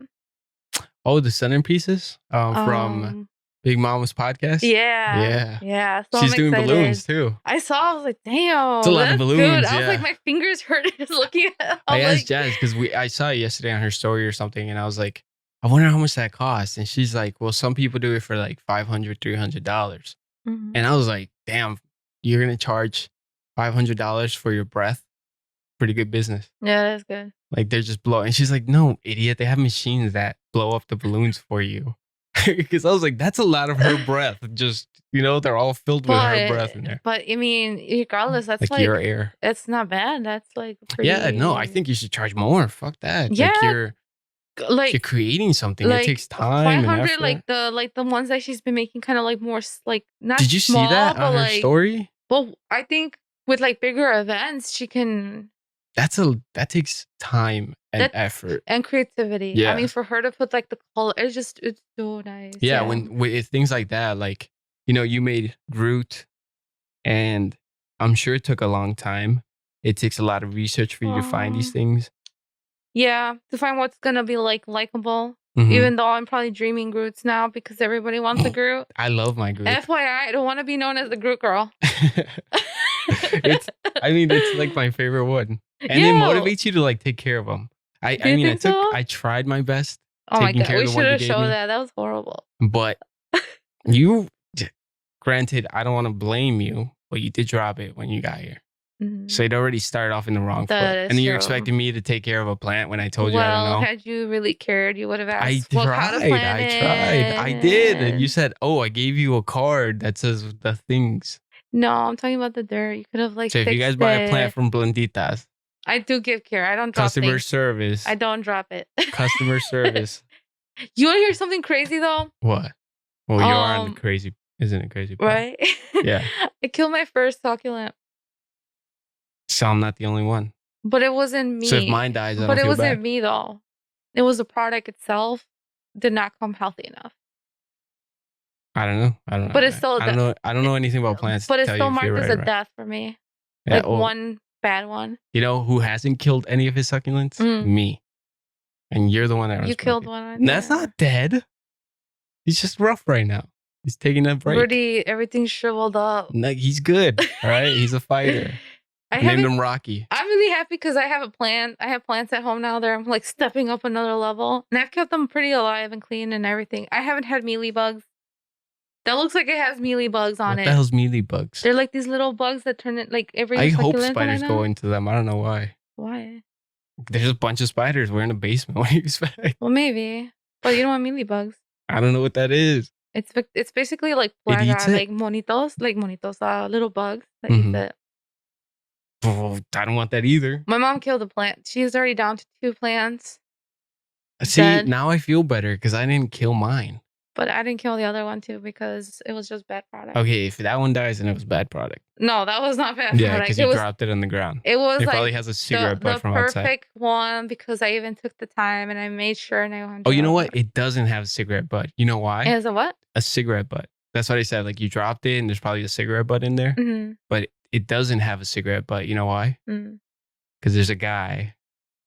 Speaker 1: Oh, the centerpieces from Big Mama's podcast?
Speaker 2: Yeah. So
Speaker 1: she's doing balloons too.
Speaker 2: I saw, I was like, damn.
Speaker 1: It's a lot of balloons.
Speaker 2: Good. I was like, my fingers hurt just looking at it.
Speaker 1: I asked Jazz because I saw it yesterday on her story or something, and I was like, I wonder how much that costs. And she's like, well, some people do it for like $500, $300. And I was like, damn, you're going to charge $500 for your breath? Pretty good business.
Speaker 2: Yeah, that's good.
Speaker 1: Like they're just blowing. And she's like, no, idiot. They have machines that blow up the balloons for you. Because I was like, that's a lot of her breath. Just, you know, they're all filled with her breath in there.
Speaker 2: But I mean, regardless, that's like
Speaker 1: your air.
Speaker 2: It's not bad. That's like pretty.
Speaker 1: Yeah, no, I think you should charge more. Fuck that.
Speaker 2: Yeah.
Speaker 1: Like you're creating something. It takes time. 500, and effort.
Speaker 2: like the ones that she's been making, kind of like more like not.
Speaker 1: Did you
Speaker 2: small,
Speaker 1: see that on her story?
Speaker 2: Well, I think with like bigger events, she can.
Speaker 1: That takes time and effort
Speaker 2: and creativity. Yeah, I mean, for her to put like the color, it's so nice.
Speaker 1: Yeah, when with things like that, like you know, you made Groot, and I'm sure it took a long time. It takes a lot of research for you to find these things.
Speaker 2: Yeah, to find what's gonna be like likable. Even though I'm probably dreaming Groots now because everybody wants a Groot.
Speaker 1: I love my Groot.
Speaker 2: FYI, I don't want to be known as the Groot girl.
Speaker 1: It's like my favorite one, and it motivates you to like take care of them. I tried my best.
Speaker 2: Oh my god, we should have shown that. That was horrible.
Speaker 1: But you, granted, I don't want to blame you, but you did drop it when you got here. So it already started off in the wrong foot. And then you're expecting me to take care of a plant when I told you I don't know.
Speaker 2: Well, had you really cared, you would have asked.
Speaker 1: I tried. I did. And you said, oh, I gave you a card that says the things.
Speaker 2: No, I'm talking about the dirt. You could have like.
Speaker 1: So if you guys buy a plant from Blanditas.
Speaker 2: I do give care. I don't drop
Speaker 1: Customer service.
Speaker 2: I don't drop it.
Speaker 1: Customer service.
Speaker 2: You want to hear something crazy though?
Speaker 1: What? Well, you are on the crazy, isn't it crazy?
Speaker 2: Right?
Speaker 1: Yeah.
Speaker 2: I killed my first succulent.
Speaker 1: So I'm not the only one.
Speaker 2: But it wasn't me.
Speaker 1: So if mine dies, I don't feel bad.
Speaker 2: But it wasn't me though. It was the product itself did not come healthy enough.
Speaker 1: I don't know.
Speaker 2: But it's still.
Speaker 1: I don't know anything about plants.
Speaker 2: But it's still marked as a death for me. Yeah, like one bad one.
Speaker 1: You know who hasn't killed any of his succulents? Me. And you're the one that
Speaker 2: you killed one.
Speaker 1: That's not dead. He's just rough right now. He's taking a break.
Speaker 2: Rudy, everything's shriveled up.
Speaker 1: Like, he's good. All right, he's a fighter. I named him Rocky.
Speaker 2: I'm really happy because I have a plant. I have plants at home now that I'm like stepping up another level, and I've kept them pretty alive and clean and everything. I haven't had mealy bugs. That looks like it has mealy bugs on it.
Speaker 1: What the hell's mealy bugs?
Speaker 2: They're like these little bugs that turn it like every.
Speaker 1: I hope spiders go into them. I don't know why.
Speaker 2: Why?
Speaker 1: There's a bunch of spiders. We're in a basement. What do you expect?
Speaker 2: Well, maybe, but you don't want mealy bugs.
Speaker 1: I don't know what that is.
Speaker 2: It's basically like plaga, like monitos, little bugs that eat it.
Speaker 1: Oh, I don't want that either.
Speaker 2: My mom killed a plant. She's already down to 2 plants.
Speaker 1: See, now I feel better because I didn't kill mine.
Speaker 2: But I didn't kill the other one too because it was just bad product.
Speaker 1: Okay, if that one dies, then it was bad product.
Speaker 2: No, that was not bad product.
Speaker 1: Yeah, because you dropped it on the ground.
Speaker 2: It was
Speaker 1: it
Speaker 2: like
Speaker 1: probably has a cigarette butt from outside.
Speaker 2: The perfect one because I even took the time and I made sure and I wanted.
Speaker 1: Oh, you know what? It doesn't have a cigarette butt. You know why?
Speaker 2: It has a what?
Speaker 1: A cigarette butt. That's what I said. Like you dropped it and there's probably a cigarette butt in there. But it doesn't have a cigarette butt. You know why? Because there's a guy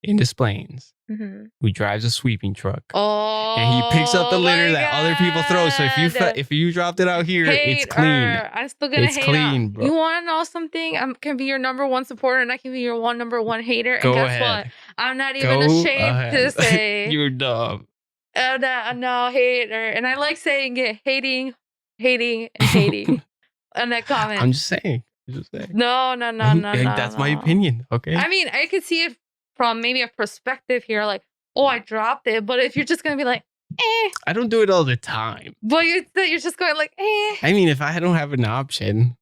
Speaker 1: in Des Plaines who drives a sweeping truck.
Speaker 2: Oh,
Speaker 1: and he picks up the litter that other people throw. So
Speaker 2: God.
Speaker 1: if you dropped it out here, it's clean.
Speaker 2: I'm still gonna
Speaker 1: It's
Speaker 2: hate
Speaker 1: clean,
Speaker 2: on.
Speaker 1: bro.
Speaker 2: You want to know something? I can be your number one supporter, and I can be your number one hater. And
Speaker 1: Go
Speaker 2: guess
Speaker 1: ahead.
Speaker 2: what? I'm not even ashamed to say
Speaker 1: you're dumb.
Speaker 2: No, hater. And I like saying it, hating, and hating. On that comment.
Speaker 1: I'm just saying.
Speaker 2: No.
Speaker 1: That's my opinion. Okay.
Speaker 2: I mean, I could see it from maybe a perspective here, like, oh, I dropped it. But if you're just gonna be like,
Speaker 1: I don't do it all the time.
Speaker 2: But you're just going like,
Speaker 1: I mean, if I don't have an option.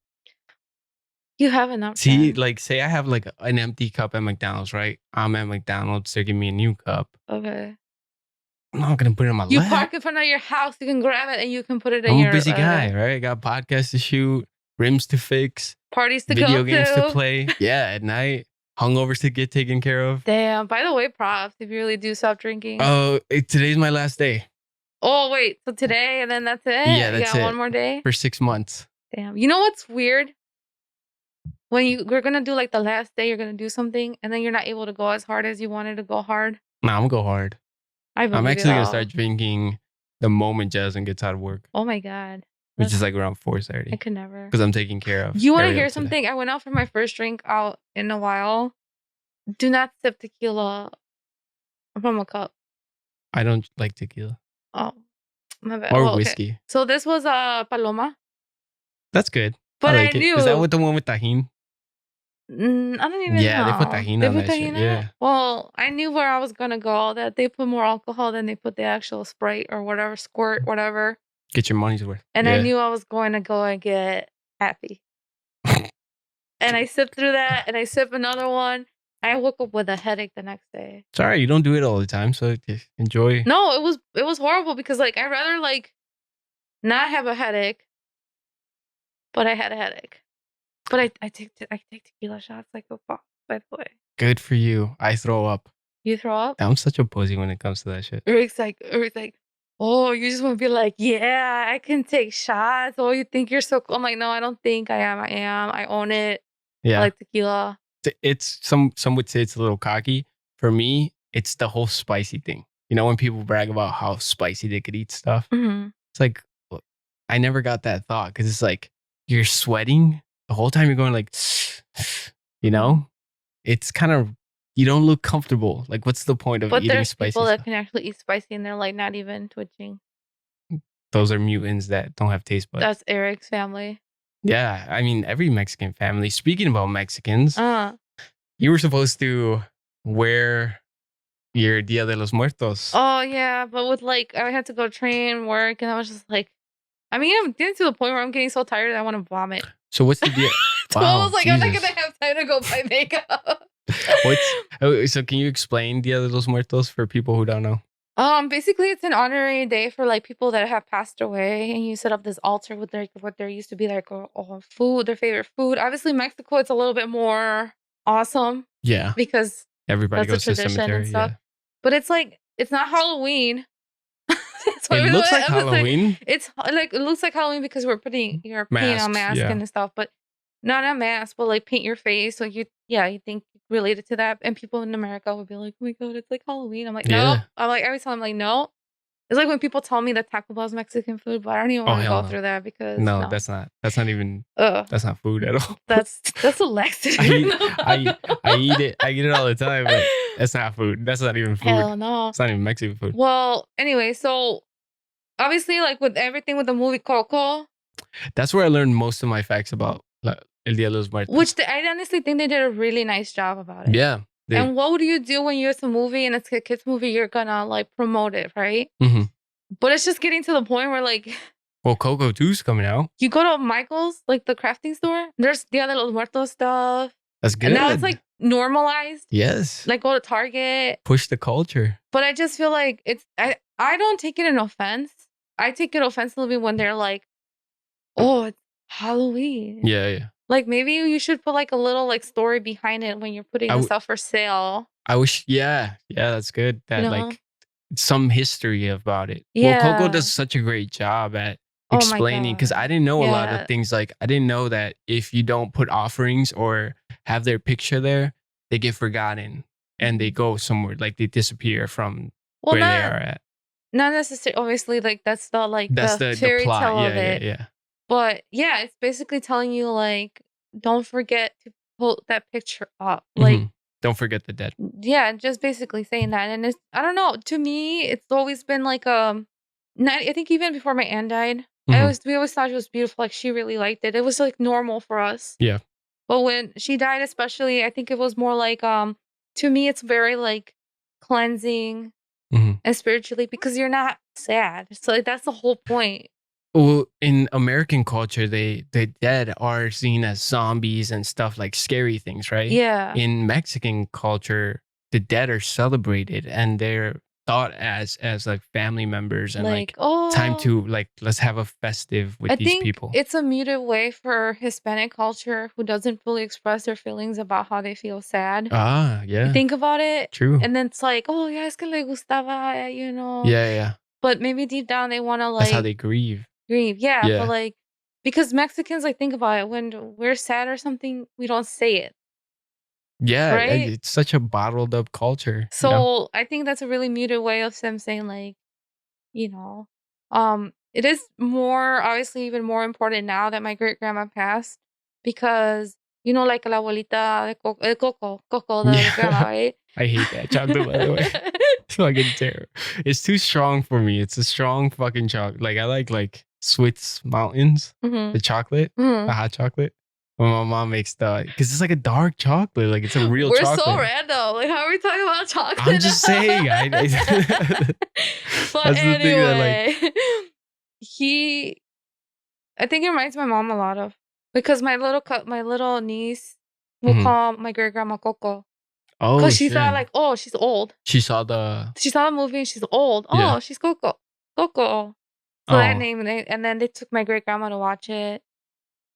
Speaker 2: You have an option.
Speaker 1: See, like, say I have like an empty cup at McDonald's, right? I'm at McDonald's. They're giving me a new cup.
Speaker 2: Okay.
Speaker 1: I'm not gonna put it in my lap.
Speaker 2: You park in front of your house. You can grab it and you can put it in
Speaker 1: I'm
Speaker 2: your.
Speaker 1: a busy guy, right? I got podcasts to shoot, rims to fix,
Speaker 2: parties to
Speaker 1: video
Speaker 2: go
Speaker 1: games
Speaker 2: to
Speaker 1: play. Yeah, at night, hungovers to get taken care of.
Speaker 2: Damn. By the way, props if you really do stop drinking.
Speaker 1: Oh, today's my last day.
Speaker 2: Oh wait, so today and then that's it?
Speaker 1: Yeah, that's
Speaker 2: you got
Speaker 1: it.
Speaker 2: One more day
Speaker 1: for 6 months.
Speaker 2: Damn. You know what's weird? When you're gonna do like the last day, you're gonna do something, and then you're not able to go as hard as you wanted to go hard.
Speaker 1: Nah, I'm gonna go hard. I'm actually gonna start drinking the moment Jasmine gets out of work.
Speaker 2: Oh my god.
Speaker 1: Which is like around 4:30.
Speaker 2: I could never.
Speaker 1: Because I'm taking care of.
Speaker 2: You want to hear something? Today. I went out for my first drink out in a while. Do not sip tequila from a cup.
Speaker 1: I don't like tequila.
Speaker 2: Oh, my bad.
Speaker 1: Or whiskey.
Speaker 2: Okay. So this was a Paloma.
Speaker 1: That's good.
Speaker 2: But
Speaker 1: I knew. Is that with the one with tajin?
Speaker 2: I don't even know.
Speaker 1: Yeah, they put tajin on that shit. Yeah.
Speaker 2: Well, I knew where I was gonna go. That they put more alcohol than they put the actual Sprite or whatever, squirt, whatever.
Speaker 1: Get your money's worth.
Speaker 2: And I knew I was going to go and get happy. And I sipped through that, and I sipped another one. I woke up with a headache the next day.
Speaker 1: Sorry, you don't do it all the time, so enjoy.
Speaker 2: No, it was horrible because like I'd rather like not have a headache, but I had a headache. But I take tequila shots like a boss, by the way.
Speaker 1: Good for you. I throw up.
Speaker 2: You throw up?
Speaker 1: I'm such a pussy when it comes to that shit.
Speaker 2: Eric's like, oh, you just want to be like, yeah, I can take shots. Oh, you think you're so cool? I'm like, no, I don't think I am. I own it.
Speaker 1: Yeah.
Speaker 2: I like tequila.
Speaker 1: It's some would say it's a little cocky. For me, it's the whole spicy thing. You know, when people brag about how spicy they could eat stuff, it's like, I never got that thought because it's like you're sweating the whole time. You're going like, you know, it's kind of, you don't look comfortable. Like, what's the point of eating spicy? But there's
Speaker 2: people that can actually eat spicy and they're like not even twitching.
Speaker 1: Those are mutants that don't have taste buds.
Speaker 2: That's Eric's family.
Speaker 1: Yeah, I mean, every Mexican family. Speaking about Mexicans, you were supposed to wear your Dia de los Muertos.
Speaker 2: Oh, yeah, but with like, I had to go train, work, and I was just like, I mean, I'm getting to the point where I'm getting so tired that I want to vomit.
Speaker 1: So what's the deal?
Speaker 2: So I was like, Jesus. I'm not going to have time to go buy makeup.
Speaker 1: So can you explain Dia de los Muertos for people who don't know?
Speaker 2: Basically it's an honorary day for like people that have passed away, and you set up this altar with like what there used to be like food, their favorite food. Obviously Mexico, it's a little bit more awesome.
Speaker 1: Yeah.
Speaker 2: Because
Speaker 1: everybody goes to the cemetery
Speaker 2: and stuff. Yeah. But it's like, it's not Halloween.
Speaker 1: It looks like Halloween.
Speaker 2: It's like, it looks like Halloween because you're painting on mask and stuff, but not a mask, but like paint your face. So you think related to that. And people in America would be like, oh my God, it's like Halloween. I'm like, no. I'm like, every time I'm like, no. It's like when people tell me that Taco Bell is Mexican food, but I don't even want to go through that because
Speaker 1: no, that's not even that's not food at all.
Speaker 2: That's a laxative.
Speaker 1: I eat it. I eat it all the time, but that's not food. That's not even food.
Speaker 2: Hell no.
Speaker 1: It's not even Mexican food.
Speaker 2: Well, anyway, so obviously like with everything with the movie Coco.
Speaker 1: That's where I learned most of my facts about El Dia de los Muertos.
Speaker 2: Which I honestly think they did a really nice job about it.
Speaker 1: Yeah.
Speaker 2: And what would you do when it's a movie and it's a kid's movie? You're gonna like promote it, right? But it's just getting to the point where like,
Speaker 1: well, Coco 2's coming out.
Speaker 2: You go to Michael's, like the crafting store. There's Dia de los Muertos stuff.
Speaker 1: That's good.
Speaker 2: And now it's like normalized.
Speaker 1: Yes.
Speaker 2: Like go to Target.
Speaker 1: Push the culture.
Speaker 2: But I just feel like I don't take it in offense. I take it offensively when they're like, oh, it's Halloween.
Speaker 1: Yeah.
Speaker 2: Like maybe you should put like a little like story behind it when you're putting the stuff for sale.
Speaker 1: I wish, yeah, that's good. That like some history about it.
Speaker 2: Yeah.
Speaker 1: Well, Coco does such a great job at explaining because I didn't know a lot of things. Like I didn't know that if you don't put offerings or have their picture there, they get forgotten. and they go somewhere, like they disappear from
Speaker 2: Well,
Speaker 1: where they are at.
Speaker 2: not necessarily. Obviously, like that's
Speaker 1: That's
Speaker 2: the
Speaker 1: the
Speaker 2: fairy
Speaker 1: plot.
Speaker 2: tale of
Speaker 1: Yeah, yeah,
Speaker 2: it.
Speaker 1: yeah.
Speaker 2: But yeah, it's basically telling you like, don't forget to pull that picture up.
Speaker 1: Mhm. Don't forget the dead.
Speaker 2: Yeah, just basically saying that. And it's, I don't know. To me, it's always been like not, I think even before my aunt died,
Speaker 1: Mhm.
Speaker 2: we always thought it was beautiful. Like she really liked it. It was like normal for us.
Speaker 1: Yeah.
Speaker 2: But when she died, especially, I think it was more like to me, it's very like cleansing
Speaker 1: Mhm.
Speaker 2: and spiritually because you're not sad. So like that's the whole point.
Speaker 1: Well, in American culture, the dead are seen as zombies and stuff, like scary things, right?
Speaker 2: Yeah.
Speaker 1: In Mexican culture, the dead are celebrated and they're thought as like family members and
Speaker 2: Like,
Speaker 1: like time
Speaker 2: oh,
Speaker 1: to like let's have a festive
Speaker 2: I
Speaker 1: with these
Speaker 2: think
Speaker 1: people.
Speaker 2: it's a muted way for Hispanic culture who doesn't fully express their feelings about how they feel sad.
Speaker 1: Ah,
Speaker 2: You
Speaker 1: yeah,
Speaker 2: think about it,
Speaker 1: true.
Speaker 2: and then it's like, oh yeah, es que le gustaba, you know.
Speaker 1: Yeah, yeah.
Speaker 2: But maybe deep down they want to
Speaker 1: That's how
Speaker 2: like
Speaker 1: they grieve.
Speaker 2: grieve. Yeah, but
Speaker 1: Yeah.
Speaker 2: like because Mexicans, like, think about it, when we're sad or something, we don't say it,
Speaker 1: Yeah,
Speaker 2: right?
Speaker 1: it's such a bottled up culture, you know?
Speaker 2: So I think that's a really muted way of them saying like, you know, it is more obviously even more important now that my great grandma passed because like la abuelita de Coco, the grandma,
Speaker 1: Yeah.
Speaker 2: right?
Speaker 1: I hate that chocolate, by the way. It's fucking terrible. It's too strong for me. It's a strong fucking chocolate. Like I like Swiss Mountains,
Speaker 2: hmm
Speaker 1: the chocolate,
Speaker 2: hmm
Speaker 1: the hot chocolate. When my mom makes the, because it's like a dark chocolate, like it's a real
Speaker 2: We're so
Speaker 1: chocolate.
Speaker 2: random. Like, how are we talking about
Speaker 1: I'm
Speaker 2: chocolate
Speaker 1: just
Speaker 2: now?
Speaker 1: saying,
Speaker 2: But
Speaker 1: that's the thing that like,
Speaker 2: anyway, he, I think it reminds my mom a lot of because my little niece will
Speaker 1: mhm.
Speaker 2: call my great grandma Coco
Speaker 1: Oh
Speaker 2: because she thought
Speaker 1: shit.
Speaker 2: like, oh, she's old.
Speaker 1: She saw the,
Speaker 2: She saw the movie and she's old.
Speaker 1: yeah.
Speaker 2: Oh, she's Coco. Coco. So that
Speaker 1: Oh,
Speaker 2: name, and then they took my great grandma to watch it.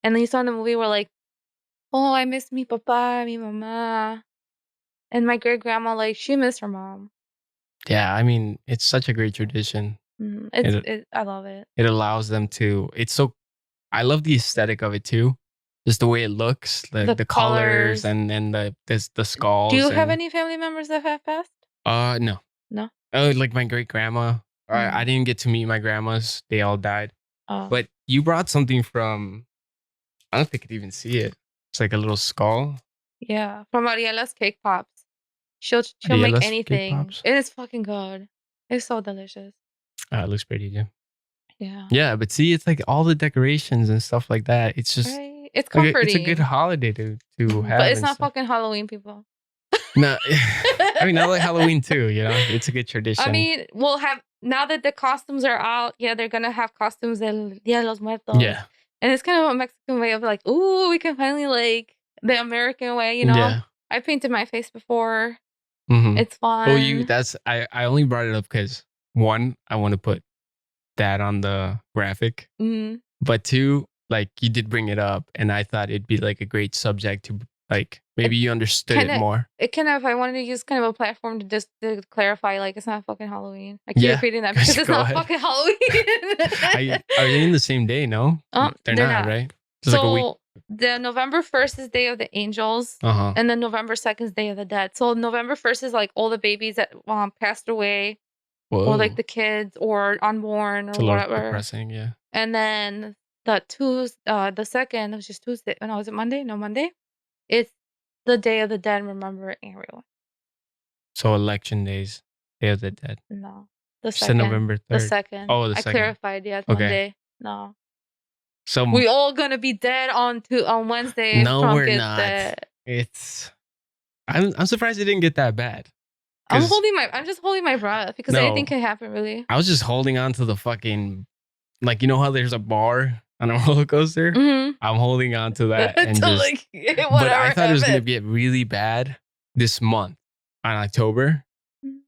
Speaker 2: And then you saw in the movie, we're like, oh, I miss mi papa, mi mama. And my great grandma, like, she missed her mom.
Speaker 1: yeah. I mean, it's such a great tradition. It
Speaker 2: I love it.
Speaker 1: it allows them to. It's so I love the aesthetic of it too. Just the way it looks,
Speaker 2: The
Speaker 1: the colors
Speaker 2: colors.
Speaker 1: and the
Speaker 2: Do
Speaker 1: skulls
Speaker 2: you have
Speaker 1: and
Speaker 2: any family members that have passed?
Speaker 1: no.
Speaker 2: No.
Speaker 1: Oh, like my great grandma. I
Speaker 2: Mm.
Speaker 1: didn't get to meet my grandmas. They all died.
Speaker 2: Oh,
Speaker 1: But you brought something from I don't think I could even see it. It's like a little skull.
Speaker 2: yeah. From Ariela's Cake Pops. She'll make
Speaker 1: Arielas cake
Speaker 2: anything.
Speaker 1: pops.
Speaker 2: It is fucking good. It's so delicious.
Speaker 1: It looks pretty good.
Speaker 2: Yeah.
Speaker 1: Yeah, but see, it's like all the decorations and stuff like that. It's just
Speaker 2: Right? It's
Speaker 1: like it's a good
Speaker 2: comforting.
Speaker 1: holiday to
Speaker 2: But
Speaker 1: have
Speaker 2: it's
Speaker 1: and
Speaker 2: not
Speaker 1: stuff.
Speaker 2: fucking Halloween, people.
Speaker 1: No, I mean I like Halloween too. You know, it's a good
Speaker 2: I
Speaker 1: tradition.
Speaker 2: mean, we'll have now that the costumes are out. Yeah, they're gonna have costumes del Dia de los Muertos,
Speaker 1: Yeah,
Speaker 2: and it's kind of a Mexican way of like, ooh, we can finally like the American way.
Speaker 1: yeah.
Speaker 2: I painted my face before.
Speaker 1: Mm-hmm.
Speaker 2: It's
Speaker 1: Well, you
Speaker 2: fun.
Speaker 1: that's I only brought it up because one, I want to put that on the graphic,
Speaker 2: Mm.
Speaker 1: but two, like you did bring it up, and I thought it'd be like a great subject to like
Speaker 2: It
Speaker 1: maybe you understood
Speaker 2: kind
Speaker 1: it
Speaker 2: of,
Speaker 1: more.
Speaker 2: I wanted to use kind of a platform to just to clarify, like it's not fucking Halloween. I keep
Speaker 1: Yeah,
Speaker 2: repeating that because it's
Speaker 1: go
Speaker 2: not
Speaker 1: ahead.
Speaker 2: fucking Halloween.
Speaker 1: Are they in the same day? No, they're
Speaker 2: They're
Speaker 1: not,
Speaker 2: not.
Speaker 1: right? Just like a week.
Speaker 2: So the November 1st is Day of the Angels,
Speaker 1: Uh huh.
Speaker 2: and then November 2nd is Day of the Dead. So November 1st is like all the babies that passed away, or like
Speaker 1: Whoa,
Speaker 2: the kids, or unborn,
Speaker 1: it's
Speaker 2: or
Speaker 1: a little
Speaker 2: whatever.
Speaker 1: depressing. Yeah.
Speaker 2: And then the second, which is Tuesday. Oh, no, is it Monday? No, Monday. It's the Day of the Dead, remembering everyone.
Speaker 1: So election days, Day of the Dead.
Speaker 2: No, the
Speaker 1: You said
Speaker 2: second.
Speaker 1: November
Speaker 2: The
Speaker 1: 3rd.
Speaker 2: second.
Speaker 1: Oh, the
Speaker 2: I
Speaker 1: second.
Speaker 2: clarified. Yeah, it's
Speaker 1: Okay.
Speaker 2: Monday. No,
Speaker 1: So
Speaker 2: we all gonna be dead on Wednesday if
Speaker 1: no,
Speaker 2: Trump
Speaker 1: we're
Speaker 2: gets
Speaker 1: not.
Speaker 2: dead.
Speaker 1: It's I'm surprised it didn't get that bad.
Speaker 2: I'm
Speaker 1: Because
Speaker 2: just holding my breath because anything
Speaker 1: no,
Speaker 2: can happen, really.
Speaker 1: I was just holding on to the fucking like you know how there's a bar on a roller coaster.
Speaker 2: Mm-hmm.
Speaker 1: I'm holding on to that and
Speaker 2: Until
Speaker 1: just.
Speaker 2: like
Speaker 1: But I
Speaker 2: whatever
Speaker 1: thought it was gonna
Speaker 2: happens.
Speaker 1: get really bad this month on October,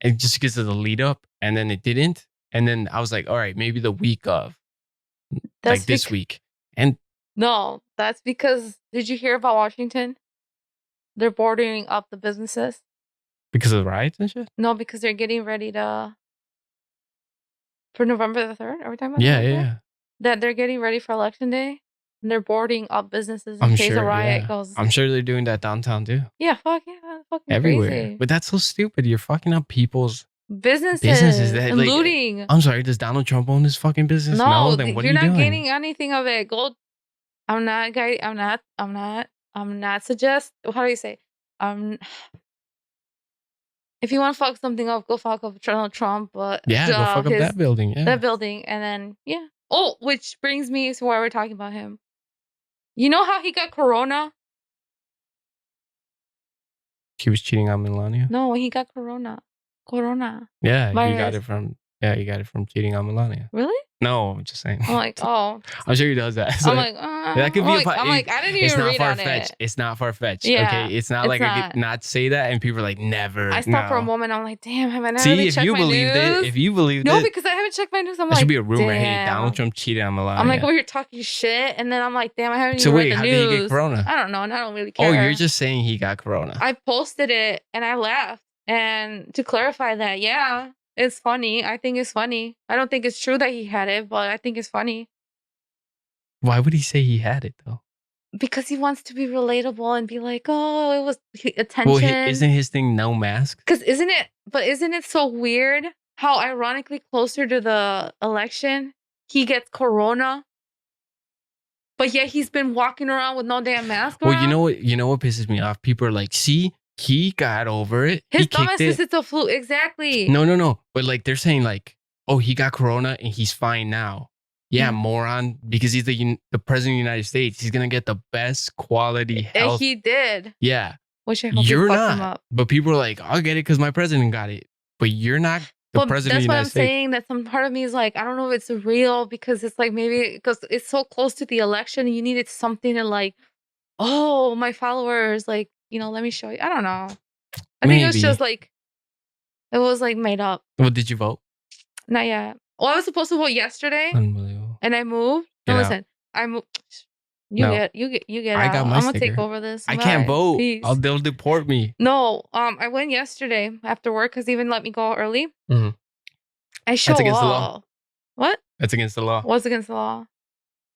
Speaker 1: and just because of the lead up, and then it didn't. And then I was like, all right, maybe the week of
Speaker 2: That's
Speaker 1: like this
Speaker 2: because
Speaker 1: week, and
Speaker 2: no, that's because did you hear about Washington? They're bordering up the businesses.
Speaker 1: because of the riots and shit.
Speaker 2: No, because they're getting ready to for November the 3rd. Are we talking about
Speaker 1: Yeah,
Speaker 2: November
Speaker 1: yeah,
Speaker 2: 3rd?
Speaker 1: yeah.
Speaker 2: That they're getting ready for election day. and they're boarding up businesses in
Speaker 1: I'm
Speaker 2: case a
Speaker 1: sure,
Speaker 2: riot
Speaker 1: yeah.
Speaker 2: goes.
Speaker 1: I'm sure they're doing that downtown too.
Speaker 2: Yeah, fuck yeah, that's fucking
Speaker 1: Everywhere.
Speaker 2: crazy.
Speaker 1: But that's so stupid. You're fucking up people's
Speaker 2: Businesses
Speaker 1: that
Speaker 2: and
Speaker 1: like
Speaker 2: looting.
Speaker 1: I'm sorry, does Donald Trump own this fucking business?
Speaker 2: No,
Speaker 1: Then what are
Speaker 2: you're
Speaker 1: you
Speaker 2: not
Speaker 1: doing?
Speaker 2: gaining anything of it. Go. I'm not suggest. How do you say? If you want to fuck something up, go fuck up Donald Trump. But
Speaker 1: Yeah, go fuck up that building. Yeah.
Speaker 2: that building, and then yeah. Oh, which brings me to why we're talking about him. You know how he got corona?
Speaker 1: He was cheating on Melania?
Speaker 2: No, he got corona. Corona.
Speaker 1: Yeah,
Speaker 2: virus.
Speaker 1: he got it from cheating on Melania.
Speaker 2: Really?
Speaker 1: No, I'm just saying.
Speaker 2: I'm like, oh.
Speaker 1: I'm sure he does that.
Speaker 2: I'm like,
Speaker 1: that could be
Speaker 2: I'm like, I didn't even read on it.
Speaker 1: It's not far-fetched.
Speaker 2: Yeah,
Speaker 1: okay, it's not like I could not say that, and people are like, never.
Speaker 2: I stopped for a moment. I'm like, damn, have I never
Speaker 1: See,
Speaker 2: really
Speaker 1: if
Speaker 2: checked
Speaker 1: you
Speaker 2: my
Speaker 1: believed
Speaker 2: news?
Speaker 1: it, if you believed
Speaker 2: no,
Speaker 1: it,
Speaker 2: because I haven't checked my news. I'm
Speaker 1: that
Speaker 2: like,
Speaker 1: should be a rumor.
Speaker 2: damn.
Speaker 1: Hey, Donald Trump cheated on Melania.
Speaker 2: I'm like, oh, you're talking shit, and then I'm like, damn, I haven't
Speaker 1: so
Speaker 2: even
Speaker 1: wait,
Speaker 2: read the
Speaker 1: how
Speaker 2: news.
Speaker 1: did he get corona?
Speaker 2: I don't know, and I don't really care.
Speaker 1: Oh, you're just saying he got corona.
Speaker 2: I posted it and I laughed. And to clarify that, yeah, it's funny. I think it's funny. I don't think it's true that he had it, but I think it's funny.
Speaker 1: Why would he say he had it though?
Speaker 2: Because he wants to be relatable and be like, oh, it was attention.
Speaker 1: Well, isn't his thing no mask?
Speaker 2: Because isn't it so weird how ironically closer to the election, he gets corona? But yet he's been walking around with no damn mask around?
Speaker 1: Well, you know what pisses me off? People are like, see, he got over it.
Speaker 2: His dumbass says it's a flu. Exactly.
Speaker 1: No. But like they're saying like, oh, he got corona and he's fine now. Yeah, moron. Because he's the president of the United States. He's gonna get the best quality health.
Speaker 2: And he did.
Speaker 1: Yeah.
Speaker 2: Which I hope
Speaker 1: you're
Speaker 2: fucked
Speaker 1: not.
Speaker 2: him up.
Speaker 1: But people are like, I'll get it because my president got it. But you're not the president of the United States. That's what I'm
Speaker 2: saying. That some part of me is like, I don't know if it's real because it's like maybe because it's so close to the election and you needed something to like, oh, my followers, like, let me show you. I don't know. I think it was just like, it was like made up.
Speaker 1: Well, did you vote?
Speaker 2: Not yet. Well, I was supposed to vote yesterday.
Speaker 1: Unbelievable.
Speaker 2: And I moved. No, listen, I moved. You get
Speaker 1: I
Speaker 2: out.
Speaker 1: got my
Speaker 2: I'm
Speaker 1: sticker.
Speaker 2: gonna take over this.
Speaker 1: I can't vote. They'll deport me.
Speaker 2: No, I went yesterday after work because they even let me go early.
Speaker 1: Mm-hmm.
Speaker 2: I show
Speaker 1: That's against
Speaker 2: up.
Speaker 1: the law.
Speaker 2: What?
Speaker 1: That's against the law.
Speaker 2: What's against the law?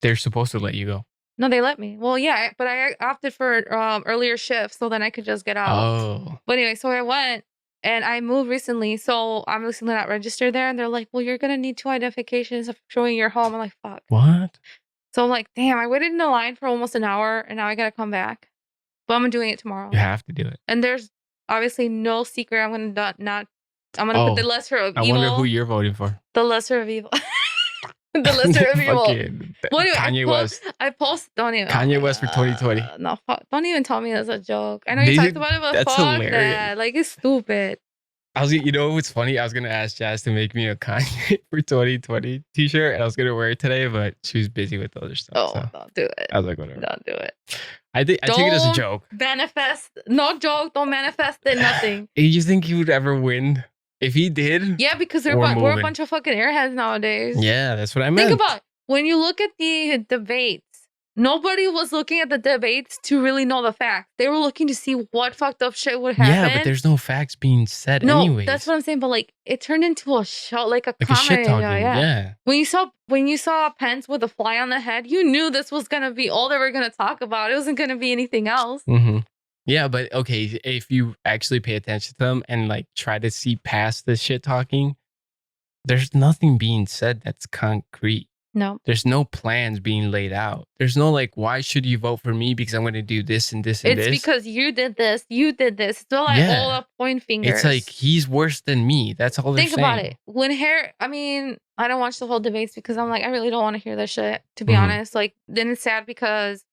Speaker 1: They're supposed to let you go.
Speaker 2: No, they let me. Well, yeah, but I opted for earlier shifts so then I could just get out.
Speaker 1: Oh.
Speaker 2: But anyway, so I went and I moved recently, so I'm recently not registered there, and they're like, "Well, you're gonna need 2 identifications of showing your home." I'm like, "Fuck."
Speaker 1: What?
Speaker 2: So I'm like, "Damn!" I waited in the line for almost an hour, and now I gotta come back. But I'm doing it tomorrow.
Speaker 1: You have to do it.
Speaker 2: And there's obviously no secret. I'm gonna put the lesser of evil.
Speaker 1: I wonder who you're voting for.
Speaker 2: The lesser of evil. The lesser of evil.
Speaker 1: Well, anyway, Kanye West.
Speaker 2: Don't even.
Speaker 1: Kanye West for 2020.
Speaker 2: No, don't even tell me that's a joke. I know you talked about it, but
Speaker 1: that's
Speaker 2: fuck
Speaker 1: hilarious.
Speaker 2: that. Like, it's stupid.
Speaker 1: You know what's funny? I was gonna ask Jazz to make me a Kanye for 2020 t-shirt, and I was gonna wear it today, but she was busy with other stuff.
Speaker 2: Oh,
Speaker 1: so
Speaker 2: don't do it.
Speaker 1: I was like, whatever.
Speaker 2: Don't do it.
Speaker 1: I take it as a joke.
Speaker 2: Manifest. No joke. Don't manifest it. Nothing.
Speaker 1: You think he would ever win? If he did?
Speaker 2: Yeah, because we're a bunch of fucking airheads nowadays.
Speaker 1: Yeah, that's what I meant.
Speaker 2: Think about it. When you look at the debates, nobody was looking at the debates to really know the facts. They were looking to see what fucked up shit would happen.
Speaker 1: Yeah, but there's no facts being said anyways.
Speaker 2: That's what I'm saying. But like, it turned into a show, like a
Speaker 1: shit talking. Yeah.
Speaker 2: When you saw Pence with a fly on the head, you knew this was gonna be all they were gonna talk about. It wasn't gonna be anything else.
Speaker 1: Mm-hmm. Yeah, but okay, if you actually pay attention to them and like try to see past the shit talking, there's nothing being said that's concrete.
Speaker 2: No.
Speaker 1: There's no plans being laid out. There's no like, why should you vote for me? Because I'm going to do this and this and this.
Speaker 2: It's because you did this. You did this. It's all like all up point fingers.
Speaker 1: It's like he's worse than me. That's all they're saying.
Speaker 2: Think about it. I don't watch the whole debates because I'm like, I really don't want to hear this shit, to be honest. Like, then it's sad because,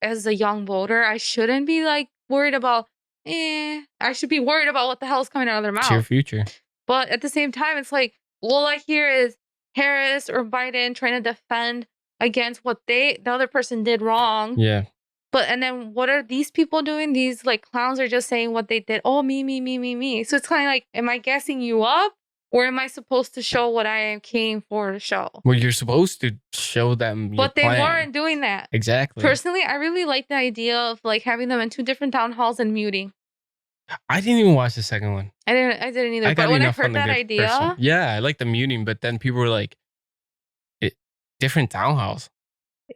Speaker 2: as a young voter, I shouldn't be like worried about, I should be worried about what the hell's coming out of their mouth.
Speaker 1: It's your future.
Speaker 2: But at the same time, it's like, all I hear is Harris or Biden trying to defend against what the other person did wrong.
Speaker 1: Yeah.
Speaker 2: And then what are these people doing? These like clowns are just saying what they did. Oh, me. So it's kind of like, am I gassing you up? Or am I supposed to show what I came for to show?
Speaker 1: Well, you're supposed to show them
Speaker 2: But they weren't doing that.
Speaker 1: Exactly.
Speaker 2: Personally, I really like the idea of like having them in 2 different town halls and muting.
Speaker 1: I didn't even watch the second one.
Speaker 2: I didn't either. But when I heard that idea,
Speaker 1: yeah, I like the muting, but then people were like, different town halls.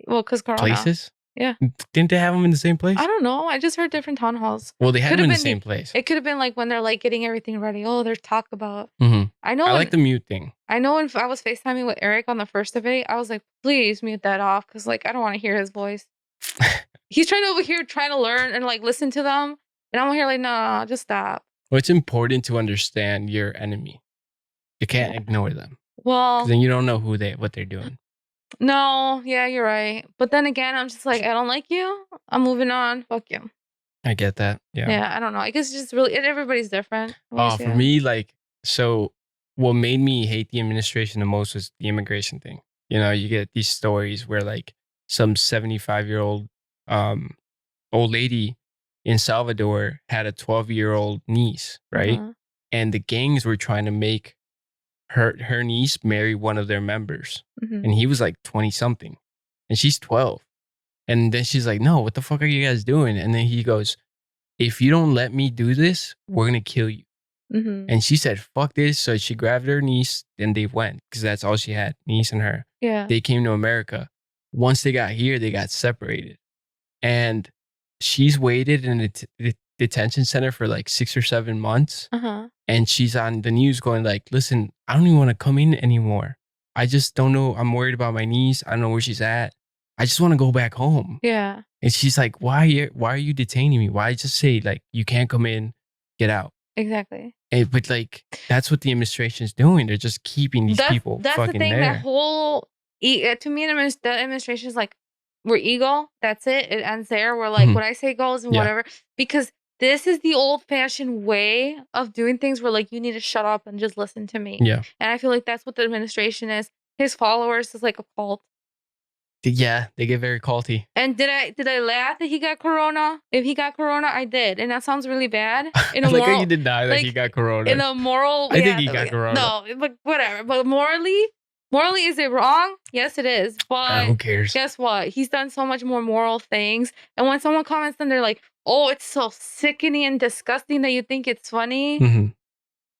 Speaker 2: Well, because Corona.
Speaker 1: Places?
Speaker 2: Yeah.
Speaker 1: Didn't they have them in the same place?
Speaker 2: I don't know. I just heard different town halls.
Speaker 1: Well, they had them in the same place.
Speaker 2: It could have been like when they're like getting everything ready. Oh, there's talk about.
Speaker 1: Mm-hmm.
Speaker 2: I know.
Speaker 1: I like the mute thing.
Speaker 2: I know when I was FaceTiming with Eric on the first debate, I was like, please mute that off because like I don't want to hear his voice. He's trying to learn and like listen to them. And I'm over here like, no, just stop.
Speaker 1: Well, it's important to understand your enemy. You can't ignore them.
Speaker 2: Well,
Speaker 1: because then you don't know what they're doing.
Speaker 2: No, yeah, you're right. But then again, I'm just like, I don't like you. I'm moving on. Fuck you.
Speaker 1: I get that. Yeah.
Speaker 2: Yeah, I don't know. I guess it's just really, everybody's different.
Speaker 1: For me, like, so what made me hate the administration the most was the immigration thing. You know, you get these stories where like some 75-year-old old lady in Salvador had a 12-year-old niece, right? And the gangs were trying to make her niece marry one of their members. And he was like 20 something and she's 12. And then she's like, no, what the fuck are you guys doing? And then he goes, if you don't let me do this, we're going to kill you. And she said, fuck this. So she grabbed her niece and they went because that's all she had, niece and her.
Speaker 2: Yeah.
Speaker 1: They came to America. Once they got here, they got separated. And she's waited in a detention center for like 6 or 7 months. And she's on the news going like, listen, I don't even want to come in anymore. I just don't know. I'm worried about my niece. I don't know where she's at. I just want to go back home.
Speaker 2: Yeah.
Speaker 1: And she's like, why are you detaining me? Why just say like, you can't come in, get out.
Speaker 2: Exactly.
Speaker 1: But like, that's what the administration is doing. They're just keeping these people
Speaker 2: that's
Speaker 1: fucking
Speaker 2: the thing,
Speaker 1: there.
Speaker 2: That whole, to me, the administration is like, we're ego. That's it. It ends there. We're like, what I say goes and whatever. Because this is the old-fashioned way of doing things where like, you need to shut up and just listen to me.
Speaker 1: Yeah.
Speaker 2: And I feel like that's what the administration is. His followers is like a cult.
Speaker 1: Yeah, they get very culty.
Speaker 2: And did I laugh that he got corona? If he got corona, I did, and that sounds really bad.
Speaker 1: In a like moral, you did not that he got corona.
Speaker 2: In a moral,
Speaker 1: I think he got corona.
Speaker 2: No, but whatever. But morally, is it wrong? Yes, it is. But
Speaker 1: who cares?
Speaker 2: Guess what? He's done so much more moral things. And when someone comments, then they're like, "Oh, it's so sickening and disgusting that you think it's funny."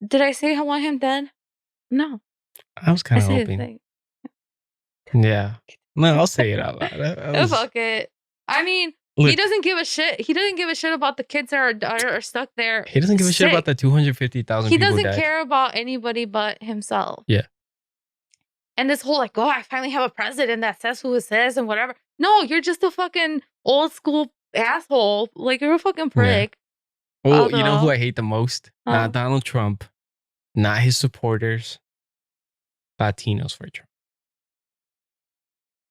Speaker 2: Did I say I want him dead? No.
Speaker 1: I was kind of hoping. Yeah. No, I'll say it out loud.
Speaker 2: Fuck it. I mean, look, he doesn't give a shit. He doesn't give a shit about the kids that are stuck there.
Speaker 1: He doesn't give a shit about the 250,000 people
Speaker 2: He doesn't care about anybody but himself.
Speaker 1: Yeah.
Speaker 2: And this whole like, oh, I finally have a president that says who it says and whatever. No, you're just a fucking old school asshole. Like, you're a fucking prick.
Speaker 1: Yeah. Well, you know who I hate the most? Not Donald Trump. Not his supporters. Latinos for Trump.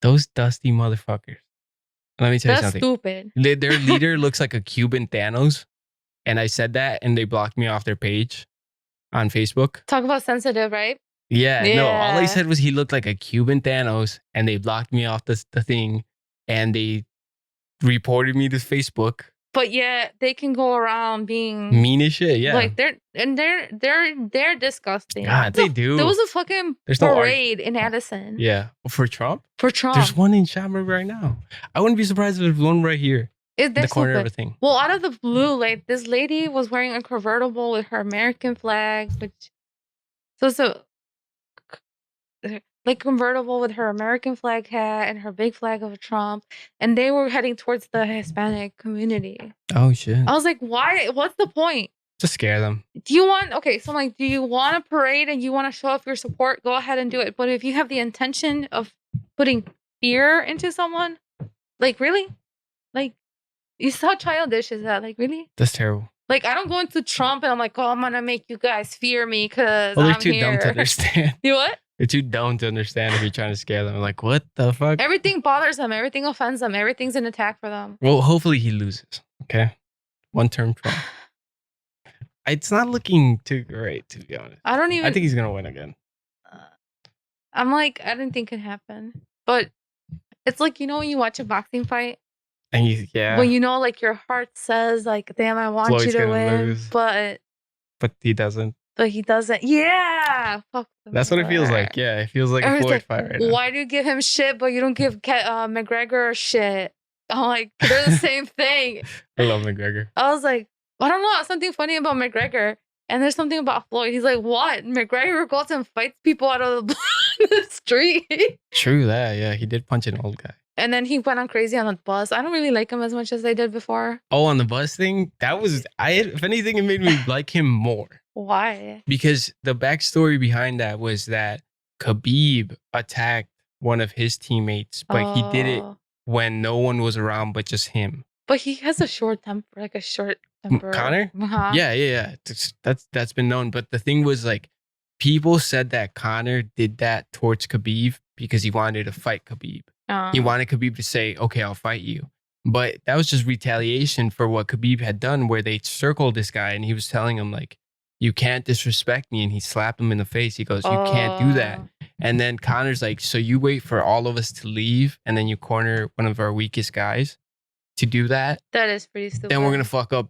Speaker 1: Those dusty motherfuckers. Let me tell you something.
Speaker 2: That's stupid.
Speaker 1: Their leader looks like a Cuban Thanos. And I said that and they blocked me off their page on Facebook.
Speaker 2: Talk about sensitive, right?
Speaker 1: Yeah. No, all I said was he looked like a Cuban Thanos and they blocked me off the thing and they reported me to Facebook.
Speaker 2: But yeah, they can go around being
Speaker 1: mean as shit. Yeah,
Speaker 2: like they're disgusting.
Speaker 1: God, they do.
Speaker 2: There was a fucking parade in Addison.
Speaker 1: Yeah, for Trump.
Speaker 2: For Trump,
Speaker 1: there's one in Schaumburg right now. I wouldn't be surprised if there's one right here in the corner of a thing.
Speaker 2: Well, out of the blue, like this lady was wearing a convertible with her American flag, like convertible with her American flag hat and her big flag of Trump, and they were heading towards the Hispanic community.
Speaker 1: Oh shit!
Speaker 2: I was like, why? What's the point?
Speaker 1: To scare them.
Speaker 2: Do you want? Okay, so I'm like, do you want a parade and you want to show off your support? Go ahead and do it. But if you have the intention of putting fear into someone, like really, like, how childish is that? Like really?
Speaker 1: That's terrible.
Speaker 2: Like, I don't go into Trump and I'm like, oh, I'm gonna make you guys fear me because
Speaker 1: they're too dumb to understand.
Speaker 2: You what?
Speaker 1: They're too dumb to understand if you're trying to scare them. Like, what the fuck?
Speaker 2: Everything bothers them. Everything offends them. Everything's an attack for them.
Speaker 1: Well, hopefully he loses. Okay, one-term Trump. It's not looking too great, to be honest.
Speaker 2: I think
Speaker 1: he's gonna win again.
Speaker 2: I'm like, I didn't think it could happen, but it's like, you know, when you watch a boxing fight,
Speaker 1: and
Speaker 2: when you know, like your heart says, like, damn, I want you to win, lose. but
Speaker 1: he doesn't.
Speaker 2: But he doesn't. Yeah. Fuck.
Speaker 1: That's what it feels like. Yeah, it feels like a Floyd fight right now.
Speaker 2: Why do you give him shit, but you don't give McGregor shit? I'm like, they're the same thing.
Speaker 1: I love McGregor.
Speaker 2: I was like, I don't know. Something funny about McGregor. And there's something about Floyd. He's like, what? McGregor goes and fights people out of the street.
Speaker 1: True that. Yeah, he did punch an old guy.
Speaker 2: And then he went on crazy on the bus. I don't really like him as much as I did before.
Speaker 1: Oh, on the bus thing? That was if anything, it made me like him more.
Speaker 2: Why?
Speaker 1: Because the backstory behind that was that Khabib attacked one of his teammates, but he did it when no one was around but just him.
Speaker 2: But he has a short temper, like a short temper.
Speaker 1: Connor? Yeah. That's been known. But the thing was, like, people said that Connor did that towards Khabib because he wanted to fight Khabib. He wanted Khabib to say, okay, I'll fight you. But that was just retaliation for what Khabib had done, where they circled this guy and he was telling him, like, you can't disrespect me. And he slapped him in the face. He goes, you can't do that. And then Connor's like, so you wait for all of us to leave and then you corner one of our weakest guys to do that?
Speaker 2: That is pretty stupid.
Speaker 1: Then we're going to fuck up.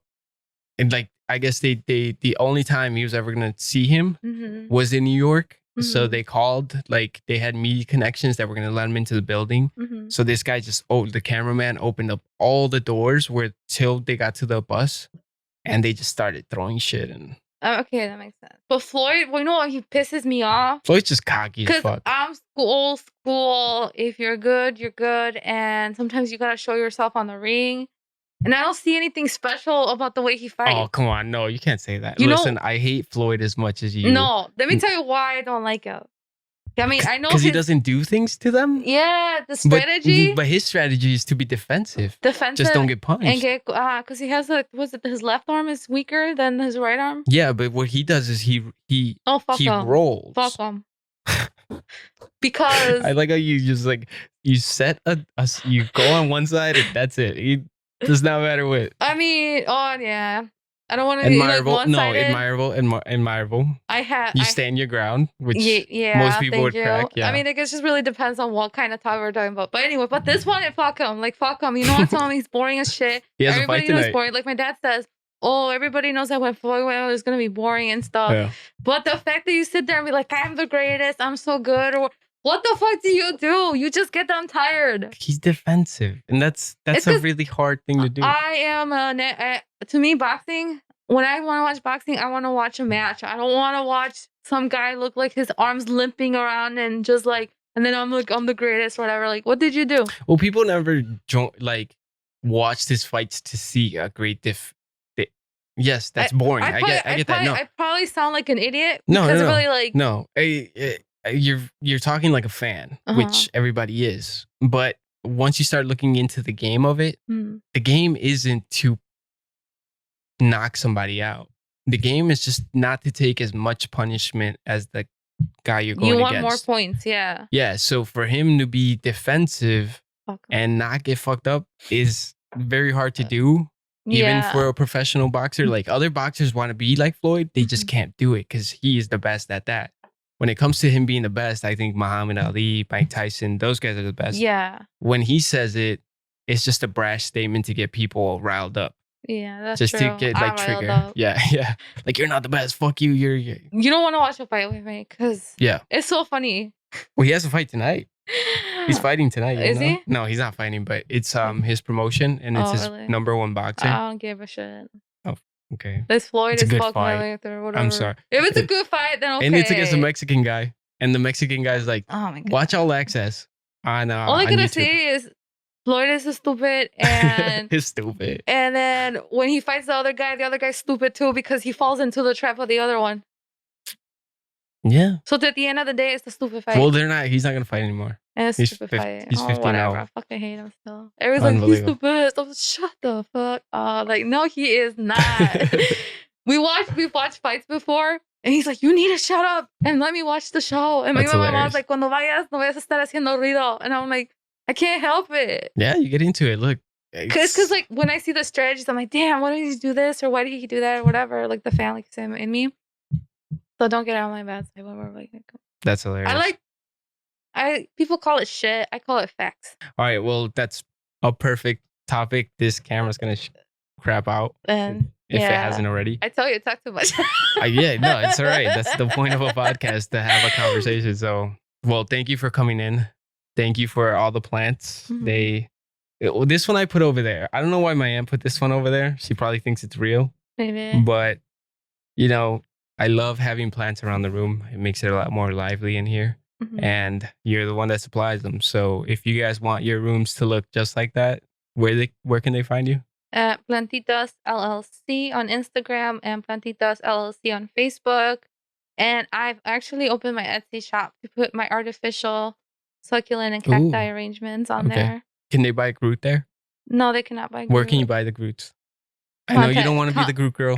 Speaker 1: And like, I guess the only time he was ever going to see him was in New York. So they called, like, they had media connections that were going to let him into the building. So this guy the cameraman opened up all the doors till they got to the bus and they just started throwing shit. And
Speaker 2: okay, that makes sense. But Floyd, well, you know what? He pisses me off.
Speaker 1: Floyd's just cocky as fuck.
Speaker 2: I'm old school. If you're good, you're good. And sometimes you got to show yourself on the ring. And I don't see anything special about the way he fights.
Speaker 1: Oh, come on. No, you can't say that. Listen, I hate Floyd as much as you.
Speaker 2: No, let me tell you why I don't like him. I mean, I know
Speaker 1: because he doesn't do things to them.
Speaker 2: Yeah, the strategy.
Speaker 1: But his strategy is to be defensive. Just don't get punched.
Speaker 2: And get because he has his left arm is weaker than his right arm.
Speaker 1: Yeah, but what he does is he rolls.
Speaker 2: Fuck him. Because
Speaker 1: I like how you just like you set you go on one side and that's it. It does not matter what.
Speaker 2: I mean, yeah. I don't want to be like one-sided.
Speaker 1: Admirable. You stand your ground, which most people would crack. Yeah.
Speaker 2: I mean, it just really depends on what kind of time we're talking about. But anyway, this one, fuck him. Like, fuck him. You know what I'm telling me? He's boring as shit.
Speaker 1: He has everybody a fight tonight.
Speaker 2: Boring. Like my dad says, everybody knows that when Floyd went, it was going to be boring and stuff. Yeah. But the fact that you sit there and be like, I'm the greatest, I'm so good, or what the fuck do? You just get them tired.
Speaker 1: He's defensive. And that's a really hard thing to do.
Speaker 2: I am to me, boxing, when I want to watch boxing, I want to watch a match. I don't want to watch some guy look like his arms limping around and just like, and then I'm like, I'm the greatest or whatever. Like, what did you do?
Speaker 1: Well, people never watched his fights to see a great Yes, that's boring. I get that. No,
Speaker 2: I probably sound like an idiot.
Speaker 1: No.
Speaker 2: Really, like,
Speaker 1: no. You're talking like a fan, which everybody is. But once you start looking into the game of it, the game isn't to knock somebody out. The game is just not to take as much punishment as the guy you're going against.
Speaker 2: You want more points, yeah.
Speaker 1: Yeah, so for him to be defensive and not get fucked up is very hard to do. Even for a professional boxer. Like, other boxers want to be like Floyd, they just can't do it because he is the best at that. When it comes to him being the best, I think Muhammad Ali, Mike Tyson, those guys are the best.
Speaker 2: Yeah.
Speaker 1: When he says it, it's just a brash statement to get people riled up.
Speaker 2: Yeah, that's
Speaker 1: just
Speaker 2: true.
Speaker 1: To get like trigger. Yeah. Like, you're not the best. Fuck you. You
Speaker 2: don't want to watch a fight with me because it's so funny.
Speaker 1: Well, he has a fight tonight. He's fighting tonight.
Speaker 2: Is he?
Speaker 1: No, he's not fighting, but it's his promotion and it's his number one boxer.
Speaker 2: I don't give a shit.
Speaker 1: Oh, okay.
Speaker 2: This Floyd
Speaker 1: is
Speaker 2: fuck my or whatever.
Speaker 1: I'm sorry.
Speaker 2: If it's a good fight, then okay.
Speaker 1: And it's against a Mexican guy. And the Mexican guy's like,
Speaker 2: oh my God.
Speaker 1: Watch All Access on
Speaker 2: all I gotta say is Floyd is stupid and
Speaker 1: he's stupid.
Speaker 2: And then when he fights the other guy's stupid too because he falls into the trap of the other one.
Speaker 1: Yeah.
Speaker 2: So at the end of the day, it's the stupid fight.
Speaker 1: Well, he's not gonna fight anymore.
Speaker 2: And it's stupid fight.
Speaker 1: He's 15 now.
Speaker 2: I fucking hate him still. Everyone's like, he's the best. I'm like, shut the fuck up. Like, no, he is not. We've watched fights before. And he's like, you need to shut up and let me watch the show. And my mom was like, cuando vayas, no vayas a estar haciendo ruido. And I'm like, I can't help it.
Speaker 1: Yeah, you get into it. Look.
Speaker 2: Because like when I see the strategies, I'm like, damn, why did he do this? Or why did he do that? Or whatever. Like the fan likes him in me. So don't get out of my bad side when we're like,
Speaker 1: that's hilarious.
Speaker 2: People call it shit. I call it facts.
Speaker 1: All right. Well, that's a perfect topic. This camera's going to crap out.
Speaker 2: And
Speaker 1: if it hasn't already.
Speaker 2: I tell you, talk too much.
Speaker 1: No, it's all right. That's the point of a podcast, to have a conversation. So, well, thank you for coming in. Thank you for all the plants. This one I put over there. I don't know why my aunt put this one over there. She probably thinks it's real.
Speaker 2: Maybe.
Speaker 1: But, I love having plants around the room. It makes it a lot more lively in here. and you're the one that supplies them. So if you guys want your rooms to look just like that, where can they find you?
Speaker 2: At Plantitas LLC on Instagram and Plantitas LLC on Facebook. And I've actually opened my Etsy shop to put my artificial succulent and cacti arrangements on there.
Speaker 1: Can they buy Groot there?
Speaker 2: No, they cannot buy Groot.
Speaker 1: Where can you buy the Groots? I know you don't want to be the Groot girl.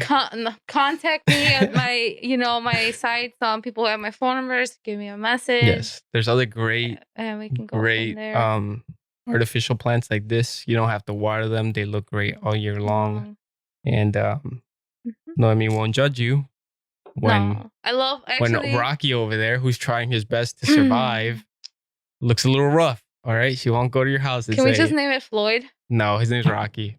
Speaker 2: Contact me at my, my site. Some people have my phone numbers. Give me a message.
Speaker 1: Yes, there's other great,
Speaker 2: and we can go from there.
Speaker 1: artificial plants like this. You don't have to water them. They look great all year long. And Noemi won't judge you when when Rocky over there, who's trying his best to survive, looks a little rough. All right, she won't go to your house and
Speaker 2: Can we just name it Floyd?
Speaker 1: No, his name's Rocky.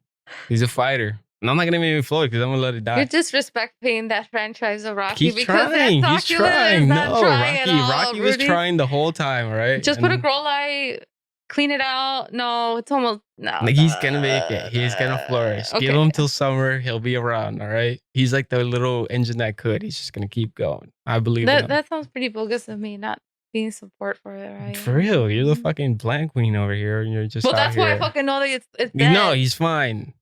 Speaker 1: He's a fighter. And I'm not gonna name him Floyd because I'm gonna let it die.
Speaker 2: You're disrespecting that franchise of Rocky.
Speaker 1: He's trying. He's trying. No, Rocky was trying the whole time, right?
Speaker 2: Just put a grow light, clean it out. No, it's almost no.
Speaker 1: Like he's gonna make it. He's gonna flourish. Okay. Give him till summer. He'll be around. All right. He's like the little engine that could. He's just gonna keep going. I believe in him.
Speaker 2: That sounds pretty bogus of me, not being support for it, right?
Speaker 1: For real, you're the fucking plant queen over here, and you're just.
Speaker 2: Well, that's why I fucking know that it's dead.
Speaker 1: No, he's fine.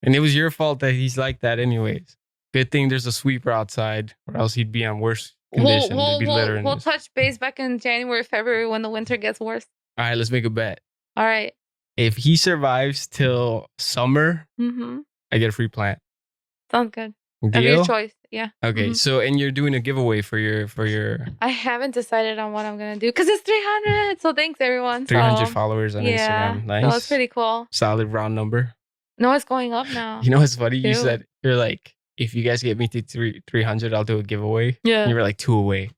Speaker 1: And it was your fault that he's like that anyways. Good thing there's a sweeper outside, or else he'd be on worse condition.
Speaker 2: We'll touch base back in January, February when the winter gets worse.
Speaker 1: All right, let's make a bet.
Speaker 2: All right.
Speaker 1: If he survives till summer, I get a free plant.
Speaker 2: Sounds good.
Speaker 1: Deal?
Speaker 2: Your choice. Yeah.
Speaker 1: Okay. So, and you're doing a giveaway for your.
Speaker 2: I haven't decided on what I'm gonna do because it's 300. So thanks everyone.
Speaker 1: 300 followers on Instagram. Nice.
Speaker 2: That's pretty cool.
Speaker 1: Solid round number.
Speaker 2: No, it's going up now.
Speaker 1: You know what's funny? You said you're like, if you guys get me to 300, I'll do a giveaway.
Speaker 2: Yeah.
Speaker 1: And you were like 2 away.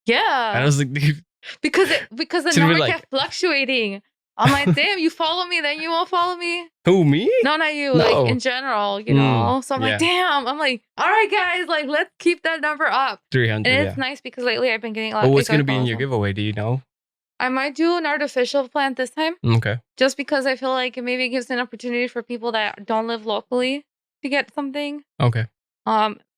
Speaker 2: Yeah.
Speaker 1: And I was like, dude.
Speaker 2: Because the number kept fluctuating. I'm like, damn, you follow me, then you won't follow me.
Speaker 1: Who, me?
Speaker 2: No, not you. No. Like in general, you know. So I'm like, damn. I'm like, all right, guys, like let's keep that number up.
Speaker 1: 300.
Speaker 2: And it's nice because lately I've been getting a lot.
Speaker 1: But what's gonna be in your giveaway? Do you know?
Speaker 2: I might do an artificial plant this time.
Speaker 1: Okay.
Speaker 2: Just because I feel like it maybe gives an opportunity for people that don't live locally to get something.
Speaker 1: Okay.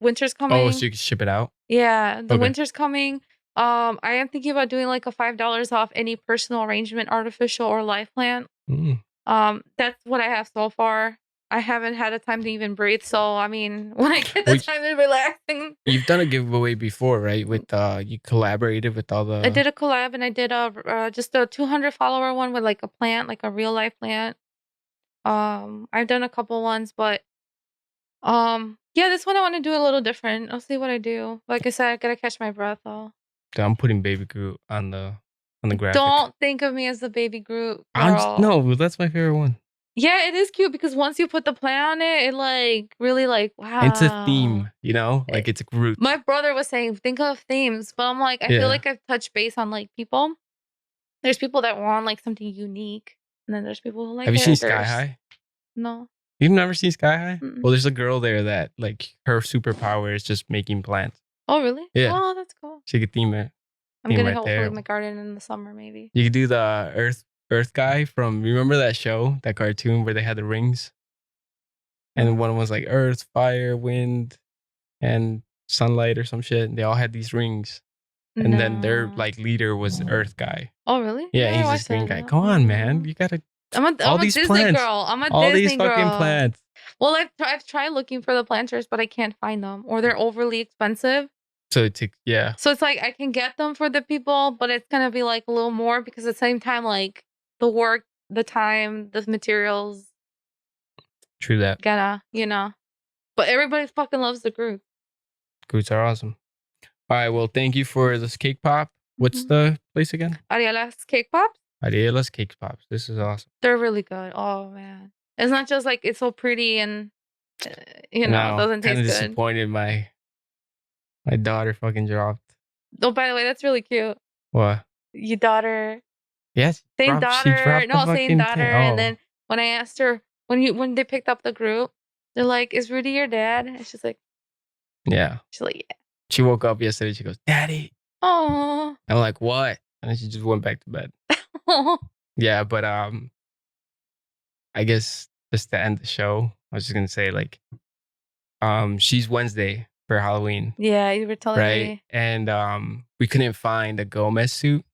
Speaker 2: Winter's coming.
Speaker 1: Oh, so you can ship it out?
Speaker 2: Yeah, the winter's coming. I am thinking about doing like a $5 off any personal arrangement, artificial or live plant. That's what I have so far. I haven't had a time to even breathe. So, I mean, when I get the time to relaxing.
Speaker 1: You've done a giveaway before, right? With you collaborated with all the.
Speaker 2: I did a collab and I did just a 200 follower one with like a plant, like a real life plant. I've done a couple ones, but yeah, this one I want to do a little different. I'll see what I do. Like I said, I gotta catch my breath though.
Speaker 1: I'm putting Baby Groot on the graphic.
Speaker 2: Don't think of me as the Baby Groot girl.
Speaker 1: No, that's my favorite one.
Speaker 2: Yeah, it is cute because once you put the plant on it, it like really like wow.
Speaker 1: It's a theme, you know, like it's a Groot.
Speaker 2: My brother was saying, think of themes, but I'm like, I feel like I've touched base on like people. There's people that want like something unique, and then there's people who like.
Speaker 1: Have you seen Sky High?
Speaker 2: No.
Speaker 1: You've never seen Sky High? Well, there's a girl there that like her superpower is just making plants.
Speaker 2: Oh, really?
Speaker 1: Yeah.
Speaker 2: Oh, that's cool.
Speaker 1: She could theme it.
Speaker 2: I'm gonna help with my garden in the summer, maybe.
Speaker 1: You could do the Earth guy from, remember that show, that cartoon where they had the rings? And one was like Earth, Fire, Wind, and Sunlight or some shit. They all had these rings. And then their like leader was Earth guy.
Speaker 2: Oh, really?
Speaker 1: Yeah, he's this green guy. Come on, man. You gotta.
Speaker 2: I'm a Disney
Speaker 1: plants.
Speaker 2: girl. I'm a
Speaker 1: all
Speaker 2: Disney
Speaker 1: these fucking
Speaker 2: girl.
Speaker 1: plants.
Speaker 2: Well, I've tried looking for the planters, but I can't find them, or they're overly expensive.
Speaker 1: So it takes, yeah.
Speaker 2: So it's like I can get them for the people, but it's gonna be like a little more because at the same time, like the work, the time, the materials.
Speaker 1: True that.
Speaker 2: But everybody fucking loves the Groot.
Speaker 1: Groots are awesome. All right, well, thank you for this cake pop. What's the place again?
Speaker 2: Ariela's Cake Pops.
Speaker 1: Ariela's Cake Pops. This is awesome.
Speaker 2: They're really good. Oh man, it's not just like it's so pretty and it doesn't taste good.
Speaker 1: Disappointed. My daughter fucking dropped.
Speaker 2: Oh, by the way, that's really cute.
Speaker 1: What?
Speaker 2: Your daughter.
Speaker 1: Yes.
Speaker 2: Same daughter. No, same daughter. And then when I asked her when they picked up the group, they're like, "Is Rudy your dad?" And she's like,
Speaker 1: "Yeah."
Speaker 2: She's like, "Yeah."
Speaker 1: She woke up yesterday. She goes, "Daddy."
Speaker 2: Oh.
Speaker 1: I'm like, "What?" And then she just went back to bed. Yeah, but I guess just to end the show, I was just gonna say like, she's Wednesday for Halloween.
Speaker 2: Yeah, you were telling me.
Speaker 1: And we couldn't find a Gomez suit.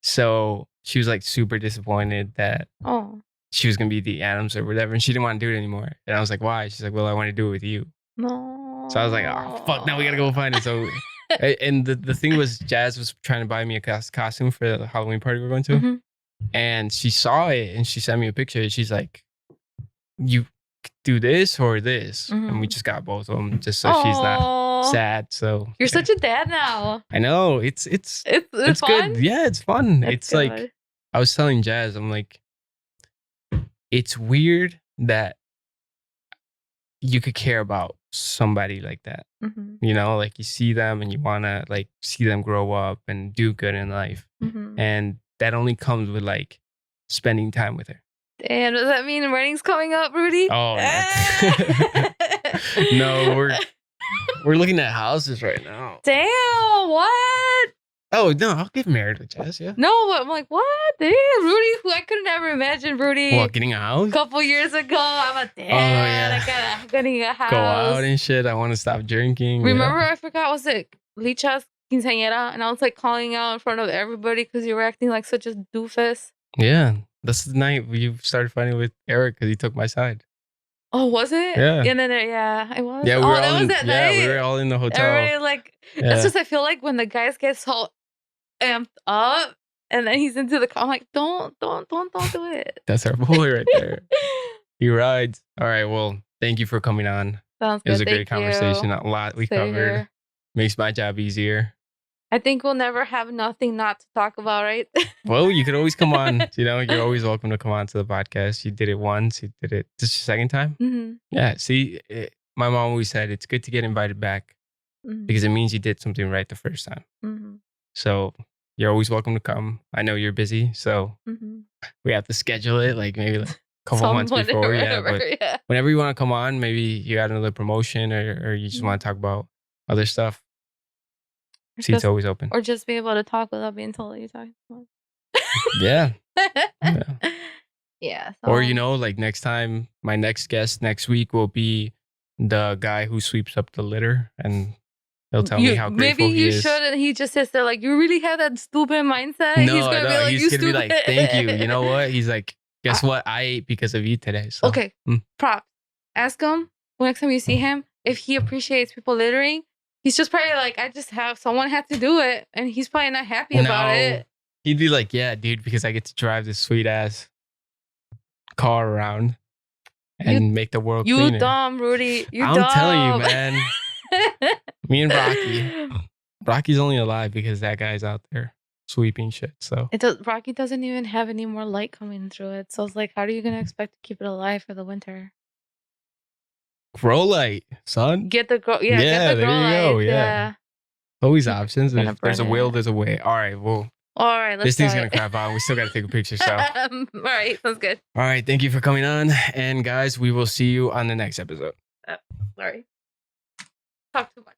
Speaker 1: So she was like super disappointed that she was gonna be the Adams or whatever, and she didn't want to do it anymore. And I was like, why? She's like, well, I want to do it with you.
Speaker 2: No.
Speaker 1: So I was like, oh fuck, now we gotta go find it. So and the thing was, Jazz was trying to buy me a costume for the Halloween party we're going to. And she saw it and she sent me a picture. She's like, you do this or this? And we just got both of them just so she's not sad. So
Speaker 2: you're such a dad now.
Speaker 1: I know. It's
Speaker 2: fun?
Speaker 1: good. Yeah, it's fun.
Speaker 2: That's
Speaker 1: it's
Speaker 2: good.
Speaker 1: like I was telling Jazz, I'm like, it's weird that you could care about somebody like that. You know, like you see them and you want to like see them grow up and do good in life. And that only comes with like spending time with her.
Speaker 2: Damn, does that mean wedding's coming up, Rudy?
Speaker 1: Oh, no, we're looking at houses right now.
Speaker 2: Damn, what?
Speaker 1: Oh no, I'll get married with Jess. Yeah.
Speaker 2: No, but I'm like, what? Damn, Rudy. I could never imagine Rudy.
Speaker 1: What, getting a house?
Speaker 2: A couple years ago, I'm like, damn, I gotta get a house.
Speaker 1: Go out and shit. I want to stop drinking.
Speaker 2: Remember, I forgot, was it Licha's quinceañera? And I was like calling out in front of everybody because you were acting like such a doofus.
Speaker 1: Yeah, that's the night we started fighting with Eric because he took my side.
Speaker 2: Oh, was it?
Speaker 1: Yeah.
Speaker 2: And then, it was.
Speaker 1: Yeah, we were all
Speaker 2: that night.
Speaker 1: We were all in the hotel.
Speaker 2: Everybody, like, that's just, I feel like when the guys get so amped up and then he's into the car, I'm like, don't do it.
Speaker 1: That's our boy right there. He rides. All right, well, thank you for coming on.
Speaker 2: Sounds good.
Speaker 1: It was a great conversation. A lot we covered. Here. Makes my job easier. I
Speaker 2: think we'll never have nothing not to talk about, right?
Speaker 1: Well, you could always come on. You know, you're always welcome to come on to the podcast. You did it once. You did it this is your second time. Yeah. See, my mom always said it's good to get invited back because it means you did something right the first time. So you're always welcome to come. I know you're busy, so we have to schedule it like maybe like a couple months before. But whenever you want to come on, maybe you got another promotion or you just want to talk about other stuff. Seat's always open.
Speaker 2: Or just be able to talk without being told that you're talking about.
Speaker 1: Yeah.
Speaker 2: Yeah.
Speaker 1: Or, you know, like next time, my next guest next week will be the guy who sweeps up the litter and he'll tell me how grateful he is. Maybe you
Speaker 2: should, and he just sits there like, you really have that stupid mindset?
Speaker 1: No, he's going to be like, thank you. You know what? He's like, guess what? I ate because of you today. So.
Speaker 2: Okay. Props. Ask him next time you see him if he appreciates people littering. He's just probably like, someone had to do it. And he's probably not happy about it.
Speaker 1: He'd be like, yeah, dude, because I get to drive this sweet ass car around and make the world cleaner.
Speaker 2: You dumb, Rudy.
Speaker 1: I'm telling you, man. Me and Rocky's only alive because that guy's out there sweeping shit. So
Speaker 2: Rocky doesn't even have any more light coming through it. So it's like, how are you going to expect to keep it alive for the winter?
Speaker 1: Grow light, son.
Speaker 2: Get the grow. Yeah,
Speaker 1: get the
Speaker 2: grow
Speaker 1: there you
Speaker 2: light.
Speaker 1: go. Yeah. Always options. If there's a will, there's a way. All right. Well.
Speaker 2: All right. Let's
Speaker 1: this thing's going to crap out. We still got to take a picture. So.
Speaker 2: All right. Sounds good.
Speaker 1: All right. Thank you for coming on. And guys, we will see you on the next episode.
Speaker 2: Sorry. Talk too much.